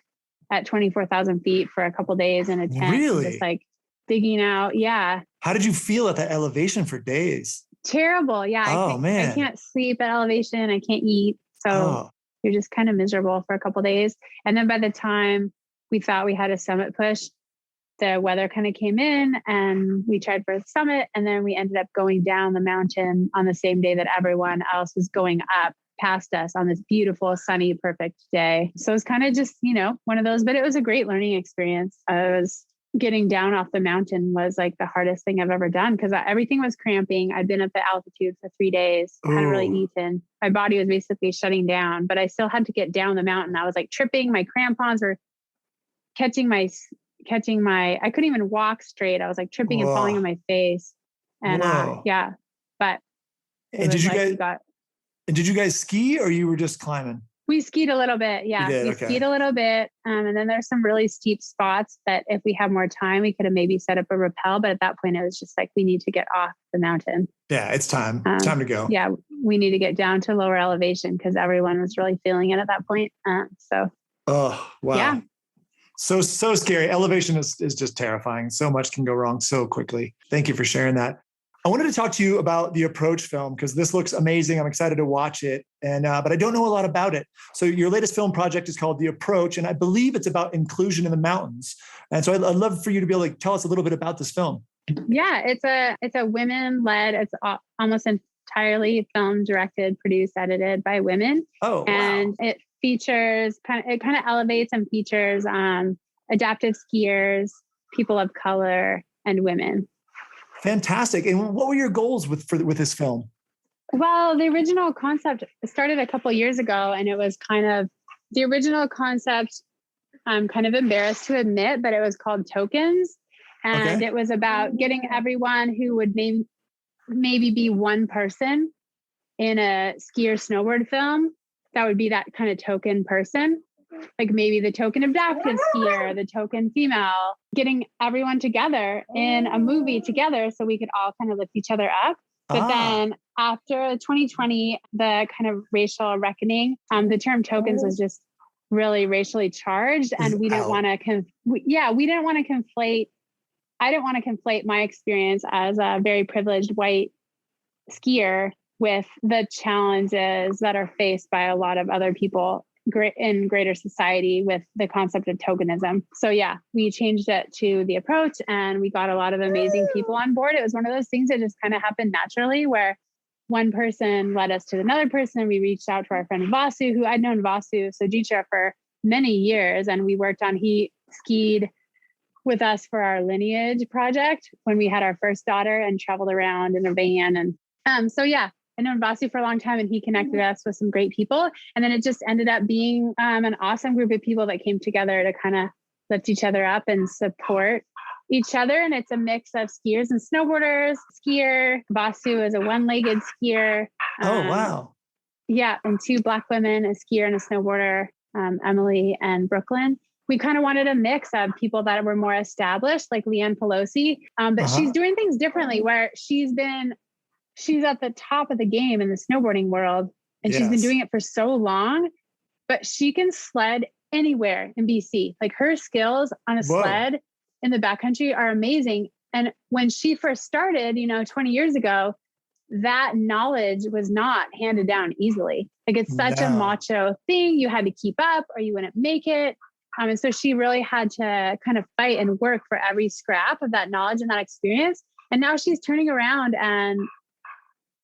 at 24,000 feet for a couple of days in a tent. Really? Just like digging out. Yeah. How did you feel at that elevation for days? Terrible. Yeah. I can't sleep at elevation. I can't eat. So you're just kind of miserable for a couple of days. And then by the time we thought we had a summit push, the weather kind of came in and we tried for the summit. And then we ended up going down the mountain on the same day that everyone else was going up past us on this beautiful, sunny, perfect day. So it's kind of just, one of those, but it was a great learning experience. Getting down off the mountain was like the hardest thing I've ever done because everything was cramping. I'd been at the altitude for 3 days, hadn't really eaten. My body was basically shutting down, but I still had to get down the mountain. I was like tripping. My crampons were catching my, I couldn't even walk straight. I was like tripping and falling on my face. And but did you guys ski or you were just climbing? We skied a little bit. Yeah. Skied a little bit. And then there's some really steep spots that if we had more time, we could have maybe set up a rappel. But at that point, it was just like, we need to get off the mountain. Yeah, it's time. It's time to go. Yeah. We need to get down to lower elevation because everyone was really feeling it at that point. Oh, wow. Yeah. So scary. Elevation is just terrifying. So much can go wrong so quickly. Thank you for sharing that. I wanted to talk to you about the Approach film because this looks amazing. I'm excited to watch it, but I don't know a lot about it. So your latest film project is called The Approach, and I believe it's about inclusion in the mountains. And so I'd love for you to be able to tell us a little bit about this film. Yeah, it's a women-led. It's almost entirely filmed, directed, produced, edited by women. Oh, and wow. It features it kind of elevates and features adaptive skiers, people of color, and women. Fantastic. And what were your goals with this film? Well, the original concept started a couple of years ago, and it was kind of the original concept. I'm kind of embarrassed to admit, but it was called Tokens. And It was about getting everyone who would maybe be one person in a ski or snowboard film. That would be that kind of token person, like maybe the token adaptive skier, the token female, getting everyone together in a movie together so we could all kind of lift each other up. But then after 2020, the kind of racial reckoning, the term tokens was just really racially charged. And we didn't want to, we didn't want to conflate. I didn't want to conflate my experience as a very privileged white skier with the challenges that are faced by a lot of other people in greater society with the concept of tokenism. So yeah, we changed it to The Approach, and we got a lot of amazing people on board. It was one of those things that just kind of happened naturally, where one person led us to another person, and we reached out to our friend Vasu, who I'd known Vasu Sojitra for many years, and we worked on, he skied with us for our lineage project when we had our first daughter and traveled around in a van. And so yeah, I've known Vasu for a long time, and he connected us with some great people. And then it just ended up being an awesome group of people that came together to kind of lift each other up and support each other. And it's a mix of skiers and snowboarders. Vasu is a one-legged skier. Oh, wow. Yeah. And two Black women, a skier and a snowboarder, Emily and Brooklyn. We kind of wanted a mix of people that were more established, like Leanne Pelosi, but she's doing things differently, where she's at the top of the game in the snowboarding world, and she's been doing it for so long, but she can sled anywhere in BC. Like, her skills on a sled in the backcountry are amazing. And when she first started, 20 years ago, that knowledge was not handed down easily. Like, it's such a macho thing. You had to keep up or you wouldn't make it. And so she really had to kind of fight and work for every scrap of that knowledge and that experience. And now she's turning around and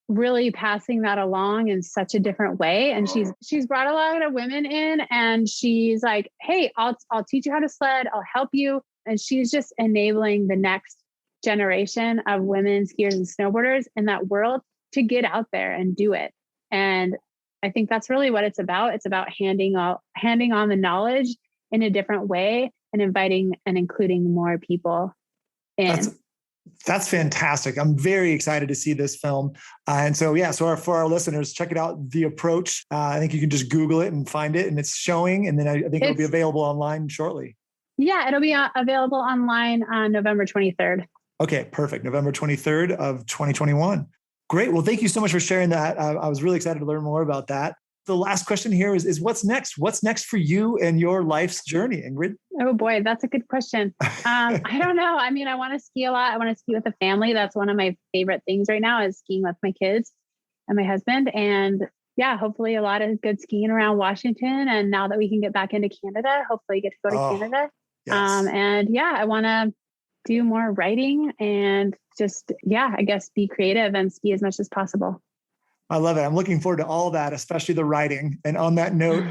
really passing that along in such a different way. And she's brought a lot of women in, and she's like, hey, I'll teach you how to sled. I'll help you. And she's just enabling the next generation of women skiers and snowboarders in that world to get out there and do it. And I think that's really what it's about. It's about handing on the knowledge in a different way and inviting and including more people in. That's fantastic. I'm very excited to see this film. For our listeners, check it out, The Approach. I think you can just Google it and find it, and it's showing. And then I think it'll be available online shortly. Yeah, it'll be available online on November 23rd. Okay, perfect. November 23rd of 2021. Great. Well, thank you so much for sharing that. I was really excited to learn more about that. The last question here is what's next? What's next for you and your life's journey, Ingrid? Oh boy, that's a good question. I don't know. I mean, I want to ski a lot. I want to ski with a family. That's one of my favorite things right now, is skiing with my kids and my husband. And yeah, hopefully a lot of good skiing around Washington. And now that we can get back into Canada, hopefully get to go to Canada. Yes. I want to do more writing and just, I guess be creative and ski as much as possible. I love it. I'm looking forward to all that, especially the writing. And on that note,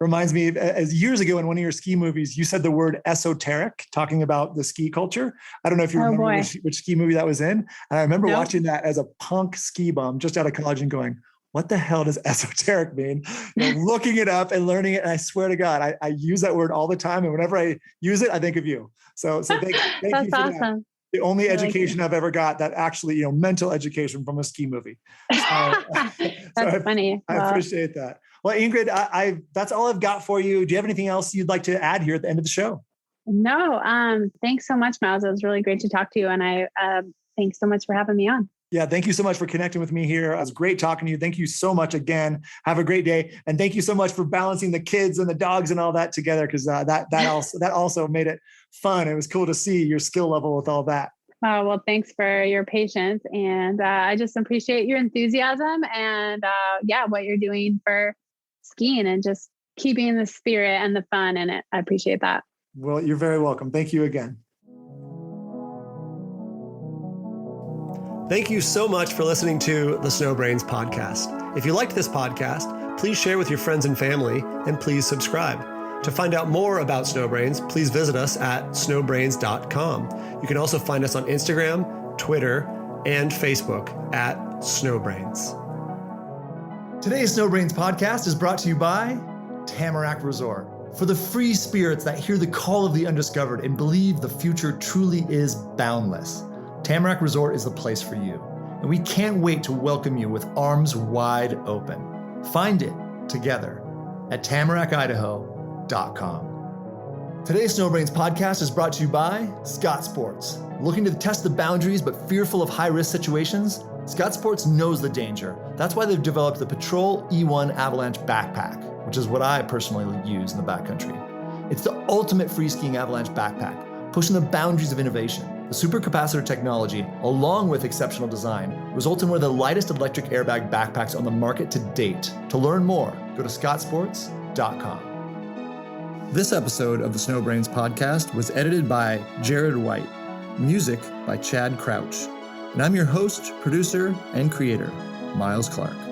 reminds me of, as years ago in one of your ski movies, you said the word esoteric, talking about the ski culture. I don't know if you remember which ski movie that was in. And I remember watching that as a punk ski bum just out of college and going, what the hell does esoteric mean? Looking it up and learning it. And I swear to God, I use that word all the time. And whenever I use it, I think of you. So thank you for awesome. That. The only education I've ever got that actually, mental education from a ski movie. That's funny. I appreciate that. Well, Ingrid, that's all I've got for you. Do you have anything else you'd like to add here at the end of the show? No. Thanks so much, Miles. It was really great to talk to you. And thanks so much for having me on. Yeah, thank you so much for connecting with me here. It was great talking to you. Thank you so much again. Have a great day. And thank you so much for balancing the kids and the dogs and all that together, because that also made it fun. It was cool to see your skill level with all that. Oh, well, thanks for your patience. And I just appreciate your enthusiasm and what you're doing for skiing and just keeping the spirit and the fun in it. I appreciate that. Well, you're very welcome. Thank you again. Thank you so much for listening to the Snowbrains podcast. If you liked this podcast, please share with your friends and family, and please subscribe. To find out more about Snowbrains, please visit us at snowbrains.com. You can also find us on Instagram, Twitter, and Facebook at Snowbrains. Today's Snowbrains podcast is brought to you by Tamarack Resort. For the free spirits that hear the call of the undiscovered and believe the future truly is boundless, Tamarack Resort is the place for you. And we can't wait to welcome you with arms wide open. Find it together at tamarackidaho.com. Today's Snowbrains podcast is brought to you by Scott Sports. Looking to test the boundaries but fearful of high-risk situations? Scott Sports knows the danger. That's why they've developed the Patrol E1 Avalanche Backpack, which is what I personally use in the backcountry. It's the ultimate free skiing avalanche backpack, pushing the boundaries of innovation. The supercapacitor technology, along with exceptional design, results in one of the lightest electric airbag backpacks on the market to date. To learn more, go to scottsports.com. This episode of the Snowbrains podcast was edited by Jared White, music by Chad Crouch, and I'm your host, producer, and creator, Miles Clark.